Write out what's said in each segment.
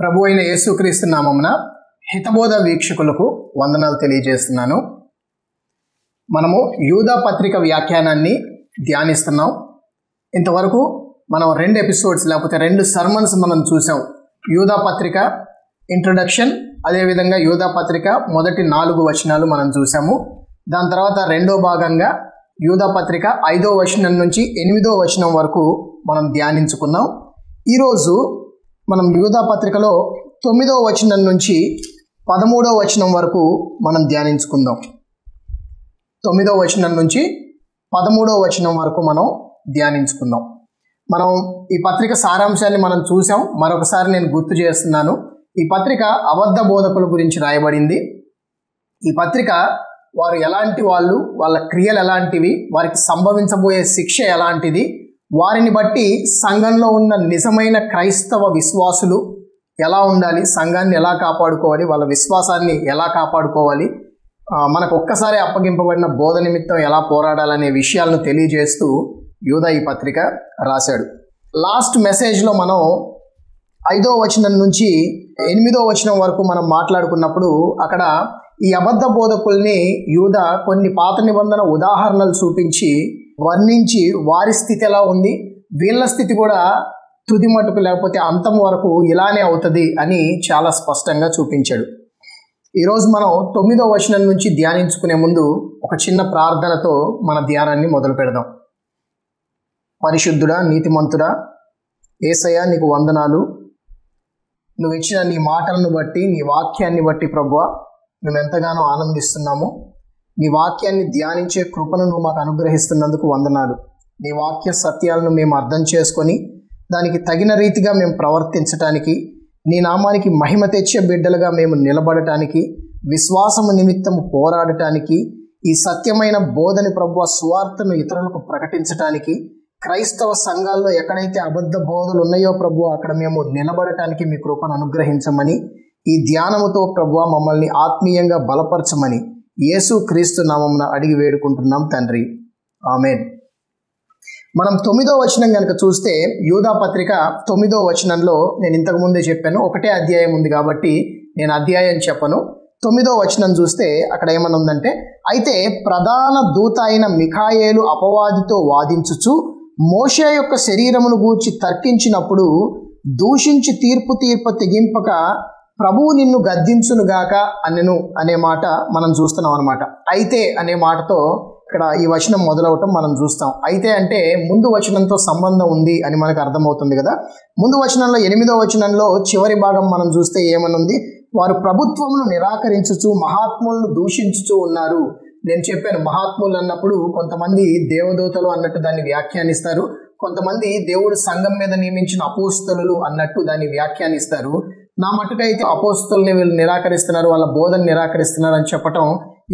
ప్రభు అయిన యేసుక్రీస్తు నామమున హితబోధ వీక్షకులకు వందనాలు తెలియజేస్తున్నాను. మనము యూదా పత్రిక వ్యాఖ్యానాన్ని ధ్యానిస్తున్నాం. ఇంతవరకు మనం 2 ఎపిసోడ్స్ లేకపోతే 2 సర్మన్స్ మనం చూసాం. యూదా పత్రిక ఇంట్రొడక్షన్, అదేవిధంగా యూదా పత్రిక మొదటి 4 వచనాలు మనం చూసాము. దాని తర్వాత రెండో భాగంగా యూదా పత్రిక 5వ వచనం నుంచి 8వ వచనం వరకు మనం ధ్యానించుకున్నాం. ఈరోజు మనం యూదా పత్రికలో 9వ వచనం నుంచి 13వ వచనం వరకు మనం ధ్యానించుకుందాం. 9వ వచనం నుంచి 13వ వచనం వరకు మనం ధ్యానించుకుందాం. మనం ఈ పత్రిక సారాంశాన్ని మనం చూసాం. మరొకసారి నేను గుర్తు చేస్తున్నాను. ఈ పత్రిక అబద్ధ బోధకుల గురించి రాయబడింది. ఈ పత్రిక వారు ఎలాంటి వాళ్ళు, వాళ్ళ క్రియలు ఎలాంటివి, వారికి సంభవించబోయే శిక్ష ఎలాంటిది, వారిని బట్టి సంఘంలో ఉన్న నిజమైన క్రైస్తవ విశ్వాసులు ఎలా ఉండాలి, సంఘాన్ని ఎలా కాపాడుకోవాలి, వాళ్ళ విశ్వాసాన్ని ఎలా కాపాడుకోవాలి, మనకు ఒక్కసారి అప్పగింపబడిన బోధ నిమిత్తం ఎలా పోరాడాలనే విషయాలను తెలియజేస్తూ యూదా ఈ పత్రిక రాశాడు. లాస్ట్ మెసేజ్లో మనం 5వ వచనం నుంచి 8వ వచనం వరకు మనం మాట్లాడుకున్నప్పుడు అక్కడ ఈ అబద్ధ బోధకుల్ని యూదా కొన్ని పాత నిబంధన ఉదాహరణలు చూపించి వర్ణించి వారి స్థితి ఎలా ఉంది, వీళ్ళ స్థితి కూడా తుది మటుకు లేకపోతే అంతం వరకు ఇలానే అవుతుంది అని చాలా స్పష్టంగా చూపించాడు. ఈరోజు మనం 9వ వచనం నుంచి ధ్యానించుకునే ముందు ఒక చిన్న ప్రార్థనతో మన ధ్యానాన్ని మొదలు పెడదాం. పరిశుద్ధుడా, నీతిమంతుడా, యేసయ్య నీకు వందనాలు. నువ్వు ఇచ్చిన నీ మాటలను బట్టి, నీ వాక్యాన్ని బట్టి ప్రభువా మేము ఎంతగానో ఆనందిస్తున్నాము. నీ వాక్యాన్ని ధ్యానించే కృపను నువ్వు మాకు అనుగ్రహిస్తున్నందుకు వందనాలు. నీ వాక్య సత్యాలను మేము అర్థం చేసుకొని దానికి తగిన రీతిగా మేము ప్రవర్తించటానికి, నీ నామానికి మహిమ తెచ్చే బిడ్డలుగా మేము నిలబడటానికి, విశ్వాసము నిమిత్తము పోరాడటానికి, ఈ సత్యమైన బోధని ప్రభువా సువార్తను ఇతరులకు ప్రకటించటానికి, క్రైస్తవ సంఘాల్లో ఎక్కడైతే అబద్ధ బోధలు ఉన్నాయో ప్రభువా అక్కడ మేము నిలబడటానికి మీ కృపను అనుగ్రహించమని, ఈ ధ్యానముతో ప్రభువా మమ్మల్ని ఆత్మీయంగా బలపరచమని యేసు క్రీస్తు నామమున అడిగి వేడుకుంటున్నాం తండ్రి, ఆమేన్. మనం 9వ వచనం కనుక చూస్తే యూదా పత్రిక 9వ వచనంలో నేను ఇంతకుముందే చెప్పాను, ఒకటే అధ్యాయం ఉంది కాబట్టి నేను అధ్యాయం చెప్పను. 9వ వచనం చూస్తే అక్కడ ఏమన్నా ఉందంటే, అయితే ప్రధాన దూత అయిన మిఖాయేలు అపవాదితో వాదించుచు మోషే యొక్క శరీరమును గూర్చి తర్కించినప్పుడు దూషించి తీర్పు తెగింపక ప్రభువు నిన్ను గద్దించునుగాక అనెను అనే మాట మనం చూస్తున్నాం అనమాట. అయితే అనే మాటతో ఇక్కడ ఈ వచనం మొదలవటం మనం చూస్తాం. అయితే అంటే ముందు వచనంతో సంబంధం ఉంది అని మనకు అర్థమవుతుంది కదా. ముందు వచనంలో 8వ వచనంలో చివరి భాగం మనం చూస్తే ఏమనుంది, వారు ప్రభుత్వమును నిరాకరించుచు మహాత్ములను దూషించుచూ ఉన్నారు. నేను చెప్పాను, మహాత్ములు అన్నప్పుడు కొంతమంది దేవదూతలు అన్నట్టు దాన్ని వ్యాఖ్యానిస్తారు, కొంతమంది దేవుడు సంఘం మీద నియమించిన అపోస్తలులు అన్నట్టు దాన్ని వ్యాఖ్యానిస్తారు. నా మటుకైతే అపోస్తలుని వీళ్ళు నిరాకరిస్తున్నారు, వాళ్ళ బోధన నిరాకరిస్తున్నారు అని చెప్పటం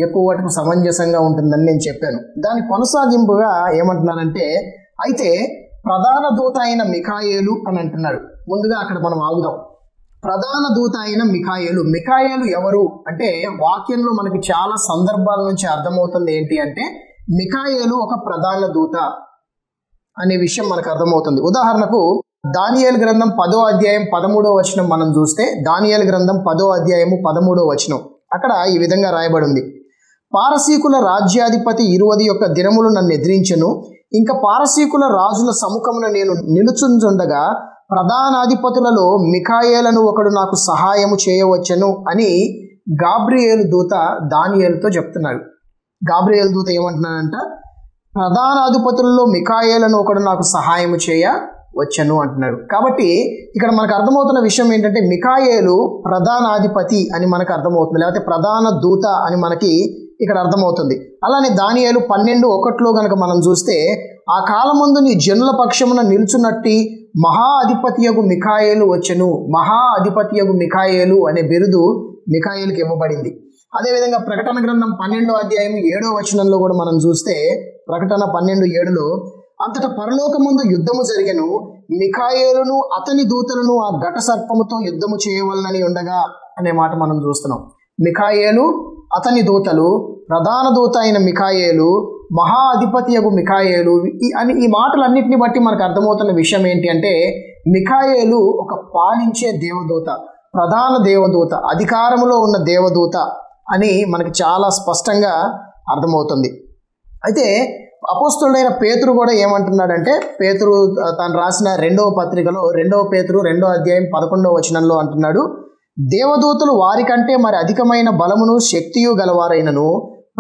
ఎక్కువ వాటికి సమంజసంగా ఉంటుందని నేను చెప్పాను. దాని కొనసాగింపుగా ఏమంటున్నారంటే, అయితే ప్రధాన దూత అయిన మిఖాయేలు అని అంటున్నారు. ముందుగా అక్కడ మనం ఆగుదాం. ప్రధాన దూత అయిన మిఖాయేలు. మిఖాయేలు ఎవరు అంటే వాక్యంలో మనకి చాలా సందర్భాల నుంచి అర్థమవుతుంది ఏంటి అంటే, మిఖాయేలు ఒక ప్రధాన దూత అనే విషయం మనకు అర్థమవుతుంది. ఉదాహరణకు దానియేలు గ్రంథం 10వ అధ్యాయం 13వ వచనం మనం చూస్తే, దానియేలు గ్రంథం 10వ అధ్యాయము 13వ వచనం అక్కడ ఈ విధంగా రాయబడి ఉంది, పారసీకుల రాజ్యాధిపతి 20 దినములు నన్ను ఎదిరించెను, ఇంకా పారసీకుల రాజుల సముఖమున నేను నిలుచుండగా ప్రధానాధిపతులలో మిఖాయేలను ఒకడు నాకు సహాయము చేయవచ్చును అని గాబ్రియేలు దూత దానియేలుతో చెప్తున్నాడు. గాబ్రియేలు దూత ఏమంటున్నాడంట, ప్రధానాధిపతులలో మిఖాయేలను ఒకడు నాకు సహాయము చేయవచ్చును అంటున్నాడు. కాబట్టి ఇక్కడ మనకు అర్థమవుతున్న విషయం ఏంటంటే, మిఖాయేలు ప్రధానాధిపతి అని మనకు అర్థమవుతుంది, లేకపోతే ప్రధాన దూత అని మనకి ఇక్కడ అర్థమవుతుంది. అలానే దానియేలు 12:1 కనుక మనం చూస్తే, ఆ కాలమందు నీ జనుల పక్షమున నిలుచున్నట్టి మహా అధిపతియగు మిఖాయేలు వచ్చెను. మహా అధిపతియగు మిఖాయేలు అనే బిరుదు మిఖాయేలుకి ఇవ్వబడింది. అదేవిధంగా ప్రకటన గ్రంథం 12వ అధ్యాయం 7వ వచనంలో కూడా మనం చూస్తే, ప్రకటన 12:7లో అంతటా పరలోకమందు యుద్ధము జరిగెను, మిఖాయేలును అతని దూతలను ఆ ఘట సర్పముతో యుద్ధము చేయవలనని ఉండగా అనే మాట మనం చూస్తున్నాం. మిఖాయేలు, అతని దూతలు, ప్రధాన దూత అయిన మిఖాయేలు, మహా అధిపతియగు మిఖాయేలు అని ఈ మాటలన్నింటిని బట్టి మనకు అర్థమవుతున్న విషయం ఏంటి అంటే, మిఖాయేలు ఒక పాలించే దేవదూత, ప్రధాన దేవదూత, అధికారములో ఉన్న దేవదూత అని మనకి చాలా స్పష్టంగా అర్థమవుతుంది. అయితే అపోస్తలుడైన పేతురు కూడా ఏమంటున్నాడంటే, పేతురు తాను రాసిన 2వ పత్రికలో 2వ పేతురు 2వ అధ్యాయం 11వ వచనంలో అంటున్నాడు, దేవదూతలు వారికంటే మరి అధికమైన బలమును శక్తియు గలవారైనను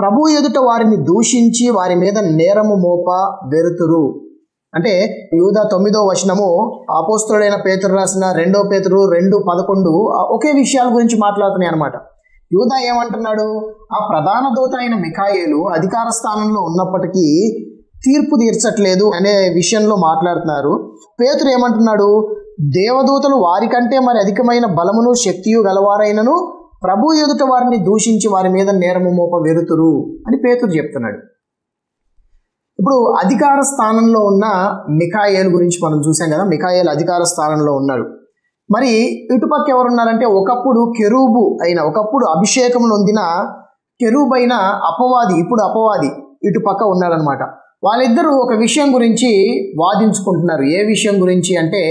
ప్రభు ఎదుట వారిని దూషించి వారి మీద నేరము మోప వెరుతురు. అంటే యూదా 9వ వచనము అపోస్తలుడైన పేతురు రాసిన 2వ పేతురు 2:11 ఒకే విషయాల గురించి మాట్లాడుతున్నాయి అన్నమాట. యూదా ఏమంటున్నాడు, ఆ ప్రధాన దూత అయిన మిఖాయేలు అధికార స్థానంలో ఉన్నప్పటికీ తీర్పు తీర్చట్లేదు అనే విషయంలో మాట్లాడుతున్నారు. పేతురు ఏమంటున్నాడు, దేవదూతలు వారికంటే మరి అధికమైన బలమును శక్తియు గలవారైనను ప్రభు ఎదుట వారిని దూషించి వారి మీద నేరము మోప వెరుతురు అని పేతురు చెప్తున్నాడు. ఇప్పుడు అధికార స్థానంలో ఉన్న మిఖాయేలు గురించి మనం చూసాం కదా. మిఖాయేలు అధికార స్థానంలో ఉన్నాడు. మరి ఇటుపక్క ఎవరున్నారంటే, ఒకప్పుడు కెరూబు అయిన, ఒకప్పుడు అభిషేకం నొందిన కెరూబు అయిన అపవాది, ఇప్పుడు అపవాది ఇటుపక్క ఉన్నారనమాట. వాళ్ళిద్దరూ ఒక విషయం గురించి వాదించుకుంటున్నారు. ఏ విషయం గురించి అంటే,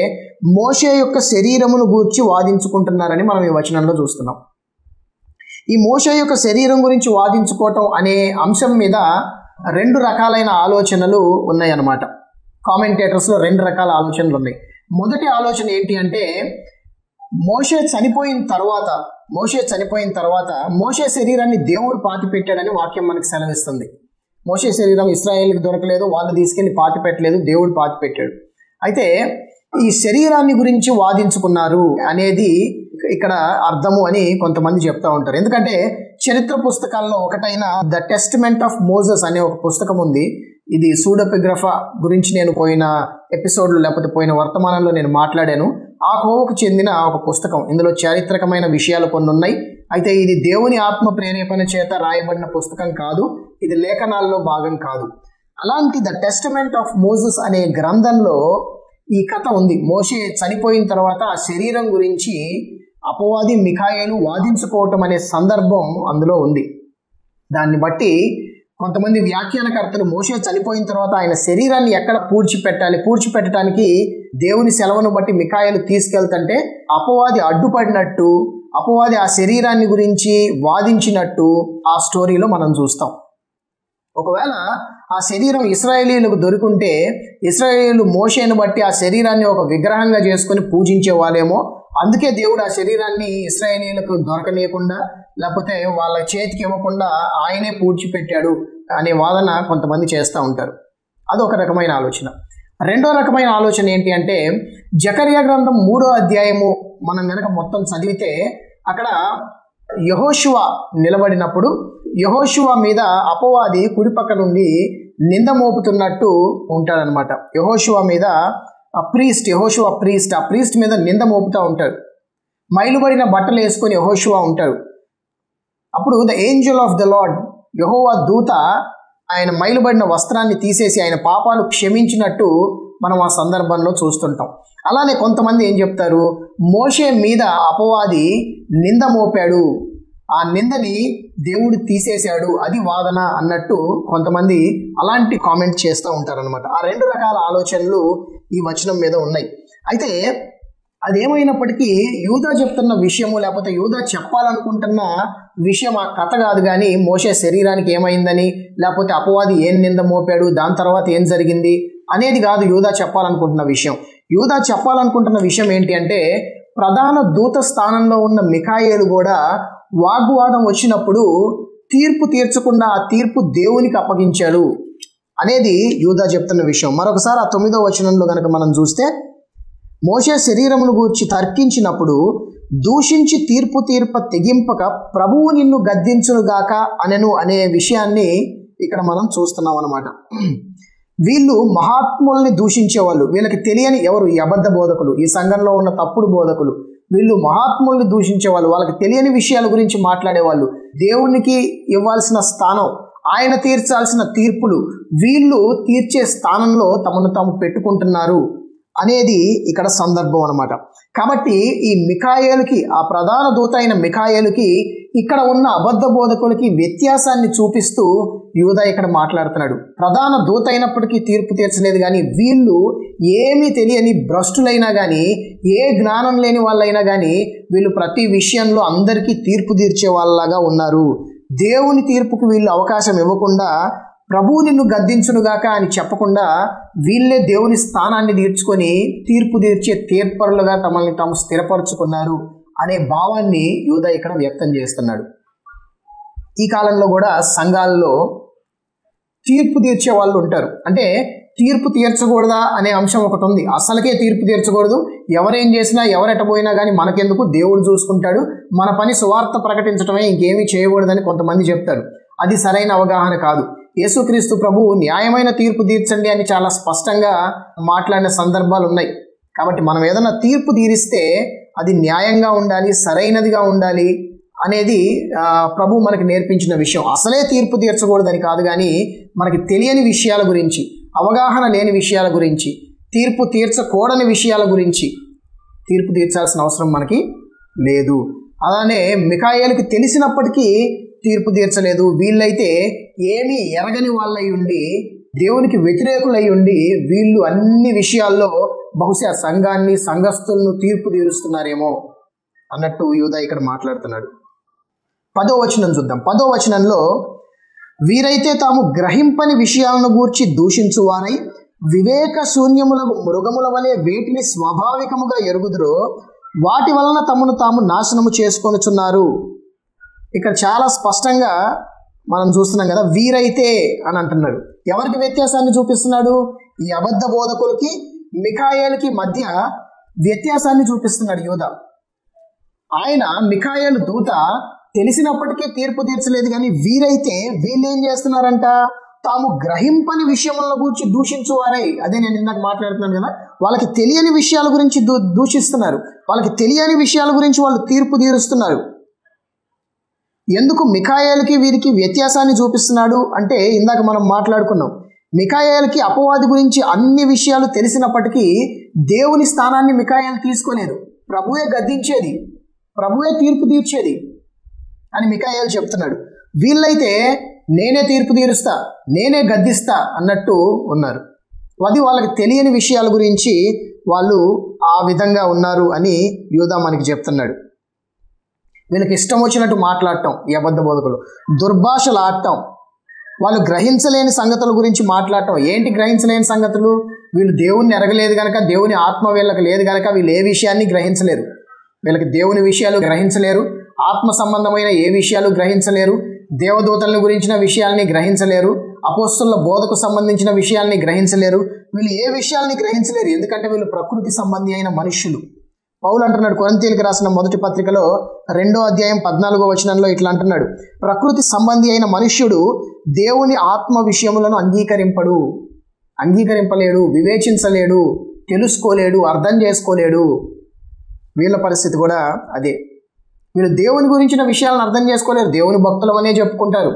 మోషే యొక్క శరీరమును గూర్చి వాదించుకుంటున్నారని మనం ఈ వచనంలో చూస్తున్నాం. ఈ మోషే యొక్క శరీరం గురించి వాదించుకోవటం అనే అంశం మీద 2 రకాలైన ఆలోచనలు ఉన్నాయన్నమాట. కామెంటేటర్స్లో 2 రకాల ఆలోచనలు ఉన్నాయి. మొదటి ఆలోచన ఏంటి అంటే, మోషే చనిపోయిన తర్వాత మోషే శరీరాన్ని దేవుడు పాతి పెట్టాడని వాక్యం మనకి సెలవిస్తుంది. మోషే శరీరం ఇశ్రాయేలుకి దొరకలేదు, వాళ్ళు తీసుకెళ్లి పాతి పెట్టలేదు, దేవుడు పాతి పెట్టాడు. అయితే ఈ శరీరాన్ని గురించి వాదించుకున్నారు అనేది ఇక్కడ అర్థము అని కొంతమంది చెప్తా ఉంటారు. ఎందుకంటే చరిత్ర పుస్తకాల్లో ఒకటైన ద టెస్టిమెంట్ ఆఫ్ మోజెస్ అనే ఒక పుస్తకం ఉంది. ఇది సూడోపిగ్రఫా గురించి నేను పోయిన ఎపిసోడ్లో లేకపోతే పోయిన వర్తమానంలో నేను మాట్లాడాను. ఆ కోవకు చెందిన ఒక పుస్తకం. ఇందులో చారిత్రకమైన విషయాలు కొన్ని ఉన్నాయి. అయితే ఇది దేవుని ఆత్మ ప్రేరేపణ చేత రాయబడిన పుస్తకం కాదు, ఇది లేఖనాల్లో భాగం కాదు. అలాంటి ద టెస్టిమెంట్ ఆఫ్ మోజెస్ అనే గ్రంథంలో ఈ కథ ఉంది. మోషే చనిపోయిన తర్వాత ఆ శరీరం గురించి అపవాది మిఖాయేలు వాదించుకోవటం అనే సందర్భం అందులో ఉంది. దాన్ని బట్టి కొంతమంది వ్యాఖ్యానకర్తలు మోషే చనిపోయిన తర్వాత ఆయన శరీరాన్ని ఎక్కడ పూడ్చిపెట్టడానికి దేవుని సెలవును బట్టి మిఖాయేలు తీసుకెళ్తుంటే అపవాది అడ్డుపడినట్టు, అపవాది ఆ శరీరాన్ని గురించి వాదించినట్టు ఆ స్టోరీలో మనం చూస్తాం. ఒకవేళ ఆ శరీరం ఇశ్రాయేలీయులకు దొరికింటే ఇశ్రాయేలీయులు మోషేను బట్టి ఆ శరీరాన్ని ఒక విగ్రహంగా చేసుకుని పూజించే వాళ్ళేమో. అందుకే దేవుడు ఆ శరీరాన్ని ఇశ్రాయేలీయులకు దొరకనీయకుండా లేకపోతే వాళ్ళ చేతికి ఇవ్వకుండా ఆయనే పూడ్చిపెట్టాడు అనే వాదన కొంతమంది చేస్తూ ఉంటారు. అదొక రకమైన ఆలోచన. రెండో రకమైన ఆలోచన ఏంటి అంటే, జకర్యా గ్రంథం 3వ అధ్యాయము మనం కనుక మొత్తం చదివితే అక్కడ యెహోషువ నిలబడినప్పుడు యెహోషువ మీద అపవాది కుడిపక్క నుండి నింద మోపుతున్నట్టు ఉంటాడనమాట. యెహోషువ మీద యెహోషువ ప్రీస్ట్ మీద నింద మోపుతూ ఉంటాడు. మైలుబడిన బట్టలు వేసుకొని యెహోషువ ఉంటాడు. అప్పుడు the angel of the Lord, యెహోవా దూత ఆయన మైలుబడిన వస్త్రాన్ని తీసేసి ఆయన పాపాలు క్షమించినట్టు మనం ఆ సందర్భంలో చూస్తుంటాం. అలానే కొంతమంది ఏం చెప్తారు, మోషే మీద అపవాది నింద మోపాడు, ఆ నిందని దేవుడు తీసేశాడు, అది వాదన అన్నట్టు కొంతమంది అలాంటి కామెంట్ చేస్తూ ఉంటారనమాట. ఆ 2 రకాల ఆలోచనలు ఈ వచనం మీద ఉన్నాయి. అయితే అదేమైనప్పటికీ యూదా చెప్తున్న విషయము లేకపోతే యూదా చెప్పాలనుకుంటున్న విషయం ఆ కథ కాదు. కానీ మోషే శరీరానికి ఏమైందని లేకపోతే అపవాది ఏం నింద మోపాడు, దాని తర్వాత ఏం జరిగింది అనేది కాదు యూదా చెప్పాలనుకుంటున్న విషయం. యూదా చెప్పాలనుకుంటున్న విషయం ఏంటి అంటే, ప్రధాన దూత స్థానంలో ఉన్న మిఖాయేలు కూడా వాగ్వాదం వచ్చినప్పుడు తీర్పు తీర్చకుండా ఆ తీర్పు దేవునికి అప్పగించాడు అనేది యూదా చెప్తున్న విషయం. మరొకసారి ఆ 9వ వచనంలో కనుక మనం చూస్తే, మోషే శరీరమును గూర్చి తర్కించినప్పుడు దూషించి తీర్పు తెగింపక ప్రభువు నిన్ను గద్దించునుగాక అనెను అనే విషయాన్ని ఇక్కడ మనం చూస్తున్నాం అన్నమాట. వీళ్ళు మహాత్ముల్ని దూషించేవాళ్ళు. వీళ్ళకి తెలియని ఎవరు? ఈ అబద్ధ బోధకులు, ఈ సంఘంలో ఉన్న తప్పుడు బోధకులు. వీళ్ళు మహాత్ముల్ని దూషించేవాళ్ళు, వాళ్ళకి తెలియని విషయాల గురించి మాట్లాడేవాళ్ళు. దేవునికి ఇవ్వాల్సిన స్థానం, ఆయన తీర్చాల్సిన తీర్పులు వీళ్ళు తీర్చే స్థానంలో తమను తాము పెట్టుకుంటున్నారు అనేది ఇక్కడ సందర్భం అన్నమాట. కాబట్టి ఈ మిఖాయేలుకి, ఆ ప్రధాన దూత అయిన మిఖాయేలుకి ఇక్కడ ఉన్న అబద్ధ బోధకులకి వ్యత్యాసాన్ని చూపిస్తూ యూదా ఇక్కడ మాట్లాడుతున్నాడు. ప్రధాన దూత అయినప్పటికీ తీర్పు తీర్చలేదు, కానీ వీళ్ళు ఏమీ తెలియని భ్రష్టులైనా కానీ, ఏ జ్ఞానం లేని వాళ్ళైనా కానీ వీళ్ళు ప్రతి విషయంలో అందరికీ తీర్పు తీర్చే వాళ్ళలాగా ఉన్నారు. దేవుని తీర్పుకు వీళ్ళు అవకాశం ఇవ్వకుండా, ప్రభువు నిన్ను గద్దించునుగాక అని చెప్పకుండా వీళ్ళే దేవుని స్థానాన్ని తీర్చుకొని తీర్పు తీర్చే తీర్పరులుగా తమల్ని తాము స్థిరపరుచుకున్నారు అనే భావాన్ని యూదా ఇక్కడ వ్యక్తం చేస్తున్నాడు. ఈ కాలంలో కూడా సంఘాల్లో తీర్పు తీర్చే వాళ్ళు ఉంటారు. అంటే తీర్పు తీర్చకూడదా అనే అంశం ఒకటి ఉంది. అసలుకే తీర్పు తీర్చకూడదు, ఎవరేం చేసినా ఎవరెట్టపోయినా కానీ మనకెందుకు, దేవుడు చూసుకుంటాడు, మన పని సువార్త ప్రకటించడమే, ఇంకేమీ చేయకూడదని కొంతమంది చెప్తారు. అది సరైన అవగాహన కాదు. యేసుక్రీస్తు ప్రభువు న్యాయమైన తీర్పు తీర్చండి అని చాలా స్పష్టంగా మాట్లాడిన సందర్భాలు ఉన్నాయి. కాబట్టి మనం ఏదైనా తీర్పు తీరిస్తే అది న్యాయంగా ఉండాలి, సరైనదిగా ఉండాలి అనేది ప్రభు మనకి నేర్పించిన విషయం. అసలే తీర్పు తీర్చకూడదని కాదు, కానీ మనకి తెలియని విషయాల గురించి, అవగాహన లేని విషయాల గురించి, తీర్పు తీర్చకూడని విషయాల గురించి తీర్పు తీర్చాల్సిన అవసరం మనకి లేదు. అలానే మిఖాయేలుకి తెలిసినప్పటికీ తీర్పు తీర్చలేదు. వీళ్ళైతే ఏమీ ఎరగని వాళ్ళై ఉండి, దేవునికి వ్యతిరేకులై ఉండి, వీళ్ళు అన్ని విషయాల్లో బహుశా సంఘాన్ని, సంఘస్థులను తీర్పు తీరుస్తున్నారేమో అన్నట్టు యూదా ఇక్కడ మాట్లాడుతున్నాడు. 10వ వచనం చూద్దాం. 10వ వచనంలో, వీరైతే తాము గ్రహింపని విషయాలను గూర్చి దూషించువారై వివేక శూన్యములకు మృగముల వలె వేటిని స్వాభావికముగా ఎరుగుదురో వాటి వలన తమను తాము నాశనము చేసుకొనుచున్నారు. ఇక్కడ చాలా స్పష్టంగా మనం చూస్తున్నాం కదా, వీరైతే అని అంటున్నాడు. ఎవరికి వ్యత్యాసాన్ని చూపిస్తున్నాడు? ఈ అబద్ధ బోధకులకి మిఖాయేలుకి మధ్య వ్యత్యాసాన్ని చూపిస్తున్నాడు యూదా. ఆయన మిఖాయేలు దూత తెలిసినప్పటికీ తీర్పు తీర్చలేదు, కానీ వీరైతే వీళ్ళు ఏం చేస్తున్నారంట, తాము గ్రహింపని విషయములను గురించి దూషించువారై, అదే నేను ఇందాక మాట్లాడుతున్నాను కదా, వాళ్ళకి తెలియని విషయాల గురించి దూషిస్తున్నారు, వాళ్ళకి తెలియని విషయాల గురించి వాళ్ళు తీర్పు తీరుస్తున్నారు. ఎందుకు మిఖాయేలుకి వీరికి వ్యత్యాసాన్ని చూపిస్తున్నాడు అంటే, ఇందాక మనం మాట్లాడుకున్నాం, మిఖాయేలుకి అపవాది గురించి అన్ని విషయాలు తెలిసినప్పటికీ దేవుని స్థానాన్ని మిఖాయేలు తీసుకోలేదు. ప్రభువే గద్దించేది, ప్రభువే తీర్పు తీర్చేది అని మిఖాయేలు చెప్తున్నాడు. వీళ్ళైతే నేనే తీర్పు తీరుస్తా, నేనే గద్దిస్తా అన్నట్టు ఉన్నారు. అది వాళ్ళకి తెలియని విషయాల గురించి వాళ్ళు ఆ విధంగా ఉన్నారు అని యూదా మనకి చెప్తున్నాడు. వీళ్ళకి ఇష్టం వచ్చినట్టు మాట్లాడటం, ఈ అబద్ధ బోధకులు దుర్భాషలు ఆడటం, వాళ్ళు గ్రహించలేని సంగతుల గురించి మాట్లాడటం. ఏంటి గ్రహించలేని సంగతులు? వీళ్ళు దేవుణ్ణి ఎరగలేదు కనుక, దేవుని ఆత్మ వీళ్ళకి లేదు కనుక వీళ్ళు ఏ విషయాన్ని గ్రహించలేరు. వీళ్ళకి దేవుని విషయాలు గ్రహించలేరు, ఆత్మ సంబంధమైన ఏ విషయాలు గ్రహించలేరు, దేవదూతల గురించిన విషయాల్ని గ్రహించలేరు, అపోస్తలుల బోధకు సంబంధించిన విషయాల్ని గ్రహించలేరు. వీళ్ళు ఏ విషయాల్ని గ్రహించలేరు, ఎందుకంటే వీళ్ళు ప్రకృతి సంబంధి అయిన మనుష్యులు. పౌలు అంటున్నాడు కొరింథీయులకు రాసిన మొదటి పత్రికలో 2వ అధ్యాయం 14వ వచనంలో ఇట్లా అంటున్నాడు, ప్రకృతి సంబంధి అయిన మనుష్యుడు దేవుని ఆత్మ విషయములను అంగీకరింపలేడు, వివేచించలేడు, తెలుసుకోలేడు, అర్థం చేసుకోలేడు. వీళ్ళ పరిస్థితి కూడా అదే. వీళ్ళు దేవుని గురించిన విషయాలను అర్థం చేసుకోలేరు, దేవుని భక్తులమనే చెప్పుకుంటారు,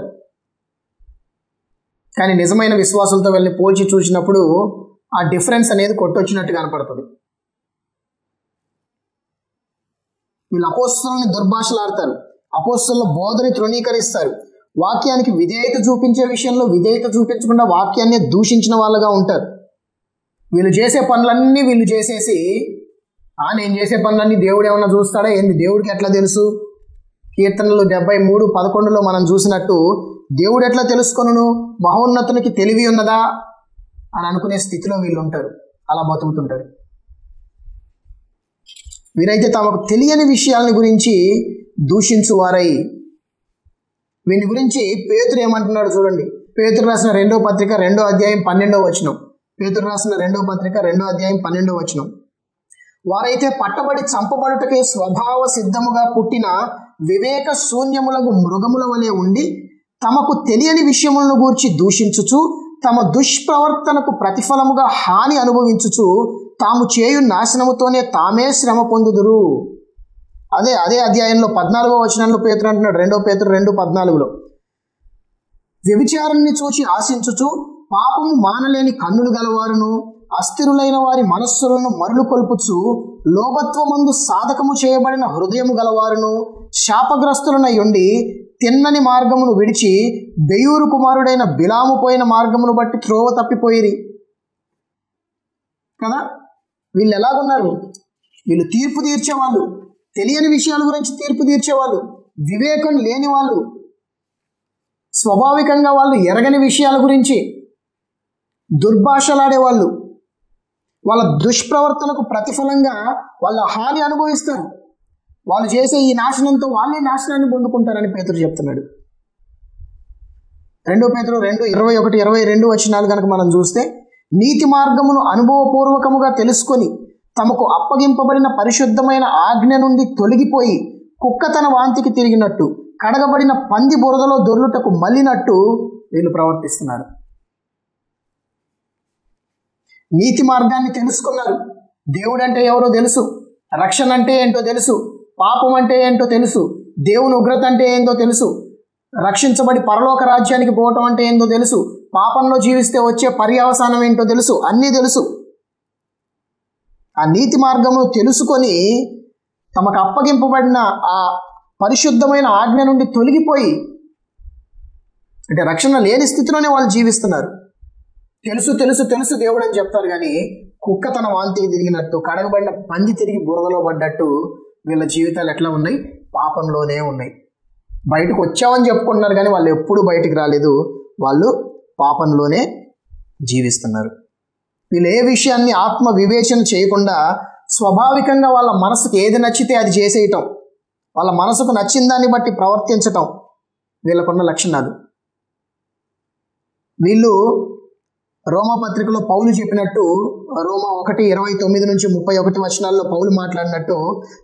కానీ నిజమైన విశ్వాసులతో వెళ్ళి పోల్చి చూసినప్పుడు ఆ డిఫరెన్స్ అనేది కొట్టొచ్చినట్టు కనపడుతుంది. వీళ్ళు అపోస్తలుని దుర్భాషలాడతారు, అపోస్తలుల బోధని తృణీకరిస్తారు, వాక్యానికి విధేయత చూపించే విషయంలో విధేయత చూపించకుండా వాక్యాన్ని దూషించిన వాళ్ళగా ఉంటారు. వీళ్ళు చేసే పనులన్నీ వీళ్ళు చేసేసి, నేను చేసే పనులన్నీ దేవుడు ఏమన్నా చూస్తాడా ఏంది, దేవుడికి ఎట్లా తెలుసు? కీర్తనలు 73:11 మనం చూసినట్టు, దేవుడు ఎట్లా తెలుసుకొనును, మహోన్నతునికి తెలివి ఉన్నదా అని అనుకునే స్థితిలో వీళ్ళు ఉంటారు, అలా బతుకుతుంటారు. వీరైతే తమకు తెలియని విషయాలని గురించి దూషించువారై, వీని గురించి పేతురు ఏమంటున్నాడు చూడండి. పేతురు రాసిన 2వ పత్రిక 2వ అధ్యాయం 12వ వచనం. పేతురు రాసిన 2వ పత్రిక 2వ అధ్యాయం 12వ వచనం. వారైతే పట్టబడి చంపబడుటకే స్వభావ సిద్ధముగా పుట్టిన వివేక శూన్యములకు మృగముల వలె ఉండి, తమకు తెలియని విషయములను గూర్చి దూషించుచు, తమ దుష్ప్రవర్తనకు ప్రతిఫలముగా హాని అనుభవించుచు, తాము చేయు నాశనముతోనే తామే శ్రమ పొందుదురు. అదే అధ్యాయంలో 14వ వచనంలో పేతురు అంటున్నాడు, 2వ పేతురు 2:14లో, వ్యభిచారాన్ని చూచి ఆశించుచు పాపము మానలేని కన్నులు గలవారును, అస్థిరులైన వారి మనస్సులను మరులు కొల్పుచు, లోభత్వమందు సాధకము చేయబడిన హృదయము గలవారును, శాపగ్రస్తులనై ఉండి తిన్నని మార్గమును విడిచి బెయూరు కుమారుడైన బిలాము పోయిన మార్గమును బట్టి త్రోవ తప్పిపోయిరి కదా. వీళ్ళు ఎలాగున్నారు? వీళ్ళు తీర్పు తీర్చేవాళ్ళు, తెలియని విషయాల గురించి తీర్పు తీర్చేవాళ్ళు, వివేకం లేని వాళ్ళు, స్వాభావికంగా వాళ్ళు ఎరగని విషయాల గురించి దుర్భాషలాడేవాళ్ళు. వాళ్ళ దుష్ప్రవర్తనకు ప్రతిఫలంగా వాళ్ళ హాని అనుభవిస్తారు. వాళ్ళు చేసే ఈ నాశనంతో వాళ్ళే నాశనాన్ని పొందుకుంటారని పేతురు చెప్తున్నాడు. 2 పేతురు 2:21-22 వచనాలు కనుక మనం చూస్తే, నీతి మార్గమును అనుభవపూర్వకముగా తెలుసుకొని తమకు అప్పగింపబడిన పరిశుద్ధమైన ఆజ్ఞ నుండి తొలగిపోయి కుక్క తన వాంతికి తిరిగినట్టు, కడగబడిన పంది బురదలో దొర్లుటకు మళ్ళినట్టు వీళ్ళు ప్రవర్తిస్తున్నారు. నీతి మార్గాన్ని తెలుసుకున్నారు. దేవుడు అంటే ఎవరో తెలుసు, రక్షణ అంటే ఏంటో తెలుసు, పాపం అంటే ఏంటో తెలుసు, దేవుని ఉగ్రత అంటే ఏందో తెలుసు, రక్షించబడి పరలోక రాజ్యానికి పోవటం అంటే ఏందో తెలుసు, పాపంలో జీవిస్తే వచ్చే పర్యవసానం ఏంటో తెలుసు, అన్నీ తెలుసు. ఆ నీతి మార్గమును తెలుసుకొని తమకు అప్పగింపబడిన ఆ పరిశుద్ధమైన ఆజ్ఞ నుండి తొలగిపోయి, అంటే రక్షణ లేని స్థితిలోనే వాళ్ళు జీవిస్తున్నారు. తెలుసు తెలుసు తెలుసు దేవుడు అని చెప్తారు, కానీ కుక్క తన వాంతికి తిరిగినట్టు, కడగబడిన పంది తిరిగి బురదలో పడ్డట్టు వీళ్ళ జీవితాలు ఎట్లా ఉన్నాయి? పాపంలోనే ఉన్నాయి. బయటకు వచ్చామని చెప్పుకుంటున్నారు, కానీ వాళ్ళు ఎప్పుడు బయటికి రాలేదు. వాళ్ళు పాపంలోనే జీవిస్తున్నారు. వీళ్ళు ఏ విషయాన్ని ఆత్మ వివేచన చేయకుండా స్వాభావికంగా వాళ్ళ మనసుకు ఏది నచ్చితే అది చేసేయటం, వాళ్ళ మనసుకు నచ్చిన దాన్ని బట్టి ప్రవర్తించటం వీళ్ళకున్న లక్షణాలు. వీళ్ళు రోమా పత్రికలో పౌలు చెప్పినట్టు, రోమా 1:29-31 వచనాల్లో పౌలు మాట్లాడినట్టు,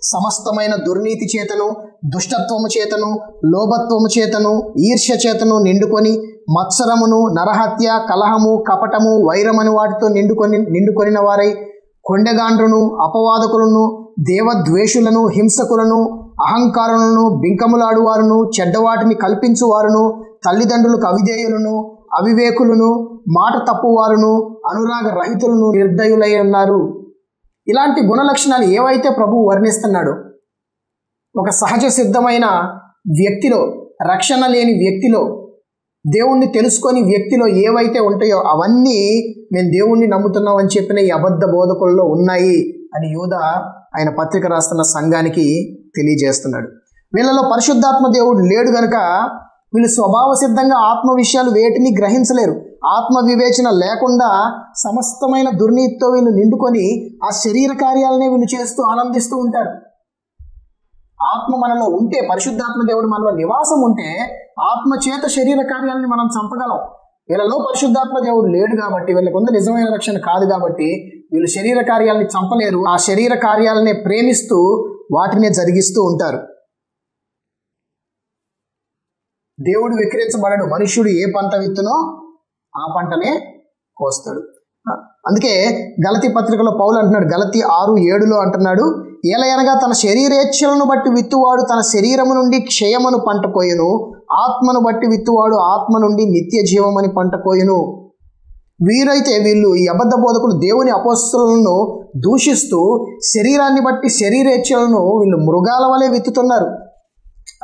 సమస్తమైన దుర్నీతి చేతను, దుష్టత్వము చేతను, లోభత్వము చేతను, ఈర్ష్య చేతను నిండుకొని మత్సరమును, నరహత్య, కలహము, కపటము, వైరమని వాటితో నిండుకొనిన వారై కొండెగాండ్రును, అపవాదకులను, దేవద్వేషులను, హింసకులను, అహంకారులను, బింకములాడువారును, చెడ్డవాటిని కల్పించువారును, తల్లిదండ్రులకు అవిధేయులను, అవివేకులను, మాట తప్పువారును, అనురాగ రహితులను, నిర్దయులై ఉన్నారు. ఇలాంటి గుణలక్షణాలు ఏవైతే ప్రభువు వర్ణిస్తున్నాడో, ఒక సహజ సిద్ధమైన వ్యక్తిలో, రక్షణ లేని వ్యక్తిలో, దేవుణ్ణి తెలుసుకొని వ్యక్తిలో ఏవైతే ఉంటాయో అవన్నీ మేము దేవుణ్ణి నమ్ముతున్నాం అని చెప్పిన ఈ అబద్ధ బోధకుల్లో ఉన్నాయి అని యూదా ఆయన పత్రిక రాస్తున్న సంఘానికి తెలియజేస్తున్నాడు. వీళ్ళలో పరిశుద్ధాత్మ దేవుడు లేడు గనుక వీళ్ళు స్వభావ సిద్ధంగా ఆత్మ విషయాలు వేటిని గ్రహించలేరు. ఆత్మ వివేచన లేకుండా సమస్తమైన దుర్నీతితో వీళ్ళు నిండుకొని ఆ శరీర కార్యాలనే వీళ్ళు చేస్తూ ఆనందిస్తూ ఉంటారు. ఆత్మ మనలో ఉంటే, పరిశుద్ధాత్మ దేవుడు మనలో నివాసం ఉంటే ఆత్మ చేత శరీర కార్యాలని మనం చంపగలం. వీళ్ళలో పరిశుద్ధాత్మ దేవుడు లేడు కాబట్టి, వీళ్ళకు ఉంది నిజమైన రక్షణ కాదు కాబట్టి వీళ్ళు శరీర కార్యాలని చంపలేరు. ఆ శరీర కార్యాలనే ప్రేమిస్తూ వాటినే జరిగిస్తూ ఉంటారు. దేవుడు విక్రించబడడు. మనుష్యుడు ఏ పంట విత్తునో ఆ పంటనే కోస్తాడు. అందుకే గలతీ పత్రికలో పౌలు అంటున్నాడు, గలతీ 6:7 అంటున్నాడు, ఏలయనగా తన శరీరేచ్ఛలను బట్టి విత్తువాడు తన శరీరము నుండి క్షయమును పంట కోయును, ఆత్మను బట్టి విత్తువాడు ఆత్మ నుండి నిత్య జీవమని పంట కోయును. వీళ్ళు ఈ అబద్ధ బోధకులు దేవుని అపోస్తలులను దూషిస్తూ శరీరాన్ని బట్టి శరీరేచ్ఛలను వీళ్ళు మృగాల వలె విత్తుతున్నారు.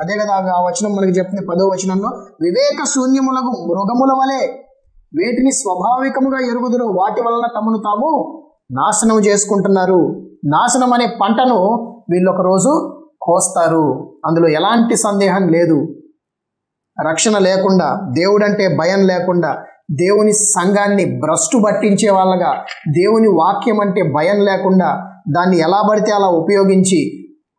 అదే కదా ఆ వచనం మనకి చెప్పింది 10వ వచనంలో, వివేక శూన్యములకు మృగముల వలె వేటిని స్వాభావికముగా ఎరుగుదురో వాటి వలన తమను తాము నాశనం చేసుకుంటున్నారు. నాశనం అనే పంటను వీళ్ళు ఒక రోజు కోస్తారు, అందులో ఎలాంటి సందేహం లేదు. రక్షణ లేకుండా, దేవుడంటే భయం లేకుండా, దేవుని సంఘాన్ని భ్రష్టు పట్టించే వాళ్ళగా, దేవుని వాక్యం అంటే భయం లేకుండా దాన్ని ఎలా పడితే అలా ఉపయోగించి,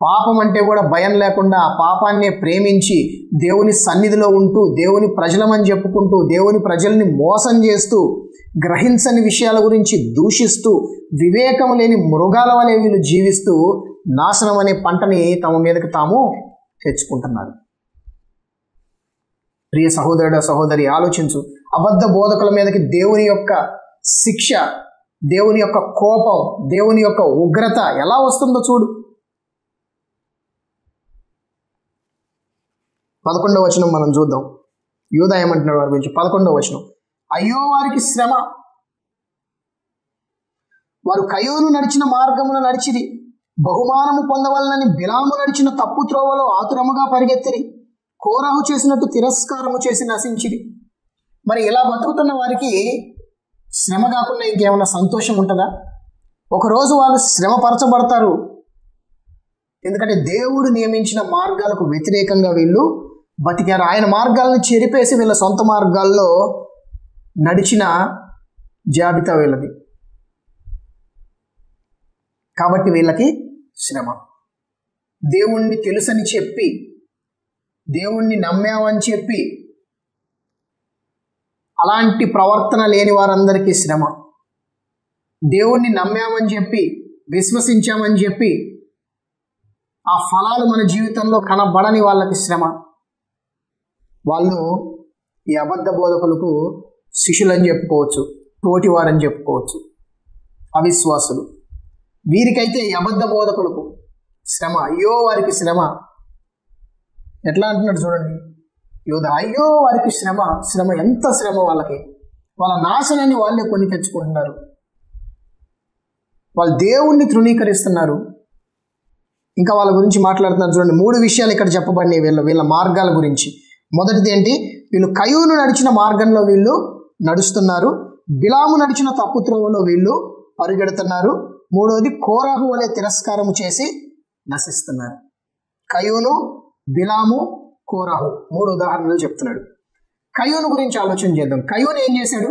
పాపం అంటే కూడా భయం లేకుండా ఆ పాపాన్నే ప్రేమించి దేవుని సన్నిధిలో ఉంటూ దేవుని ప్రజలమని చెప్పుకుంటూ దేవుని ప్రజల్ని మోసం చేస్తూ గ్రహించని విషయాల గురించి దూషిస్తూ వివేకం లేని మృగాల వలె వీళ్ళు జీవిస్తూ నాశనం అనే పంటని తమ మీదకి తాము తెచ్చుకుంటున్నారు. ప్రియ సహోదరుడు సహోదరి, ఆలోచించు. అబద్ధ బోధకుల మీదకి దేవుని యొక్క శిక్ష, దేవుని యొక్క కోపం, దేవుని యొక్క ఉగ్రత ఎలా వస్తుందో చూడు. 11వ వచనం మనం చూద్దాం. యూదా ఏమంటున్నాడు వారి గురించి? 11వ వచనం, అయ్యో వారికి శ్రమ, వారు కయోను నడిచిన మార్గమున నడిచిరి, బహుమానము పొందవలనని బిలాము నడిచిన తప్పు త్రోవలో ఆతురముగా పరిగెత్తిరి, కోరాహు చేసినట్టు తిరస్కారము చేసి నశించిరి. మరి ఇలా బతుకుతున్న వారికి శ్రమ కాకుండా ఇంకేమైనా సంతోషం ఉంటుందా? ఒకరోజు వాళ్ళు శ్రమపరచబడతారు. ఎందుకంటే దేవుడు నియమించిన మార్గాలకు వ్యతిరేకంగా వీళ్ళు బతికారు. ఆయన మార్గాలను చెరిపేసి వీళ్ళ సొంత మార్గాల్లో నడిచిన జాబితా వీళ్ళది. కాబట్టి వీళ్ళకి శ్రమ. దేవుణ్ణి తెలుసని చెప్పి, దేవుణ్ణి నమ్మామని చెప్పి అలాంటి ప్రవర్తన లేని వారందరికీ శ్రమ. దేవుణ్ణి నమ్మామని చెప్పి, విశ్వసించామని చెప్పి ఆ ఫలాలు మన జీవితంలో కనబడని వాళ్ళకి శ్రమ. వాళ్ళు ఈ అబద్ధ బోధకులకు శిష్యులని చెప్పుకోవచ్చు, తోటివారని చెప్పుకోవచ్చు, అవిశ్వాసులు. వీరికైతే ఈ అబద్ధ బోధకులకు శ్రమ. అయ్యో వారికి శ్రమ. ఎట్లా అంటున్నాడు చూడండి యోధ, అయ్యో వారికి శ్రమ. శ్రమ, ఎంత శ్రమ వాళ్ళకి. వాళ్ళ నాశనాన్ని వాళ్ళే కొని తెచ్చుకుంటున్నారు. వాళ్ళు దేవుణ్ణి తృణీకరిస్తున్నారు. ఇంకా వాళ్ళ గురించి మాట్లాడుతున్నారు చూడండి. 3 విషయాలు ఇక్కడ చెప్పబడినాయి వీళ్ళ మార్గాల గురించి. మొదటిది ఏంటి? వీళ్ళు కయూను నడిచిన మార్గంలో వీళ్ళు నడుస్తున్నారు. బిలాము నడిచిన తప్పు త్రోవలో వీళ్ళు పరుగెడుతున్నారు. మూడవది, కోరాహు వలె తిరస్కారము చేసి నశిస్తున్నారు. కయూను, బిలాము, కోరాహు 3 ఉదాహరణలు చెప్తున్నాడు. కయూను గురించి ఆలోచన చేద్దాం. కయూను ఏం చేశాడు?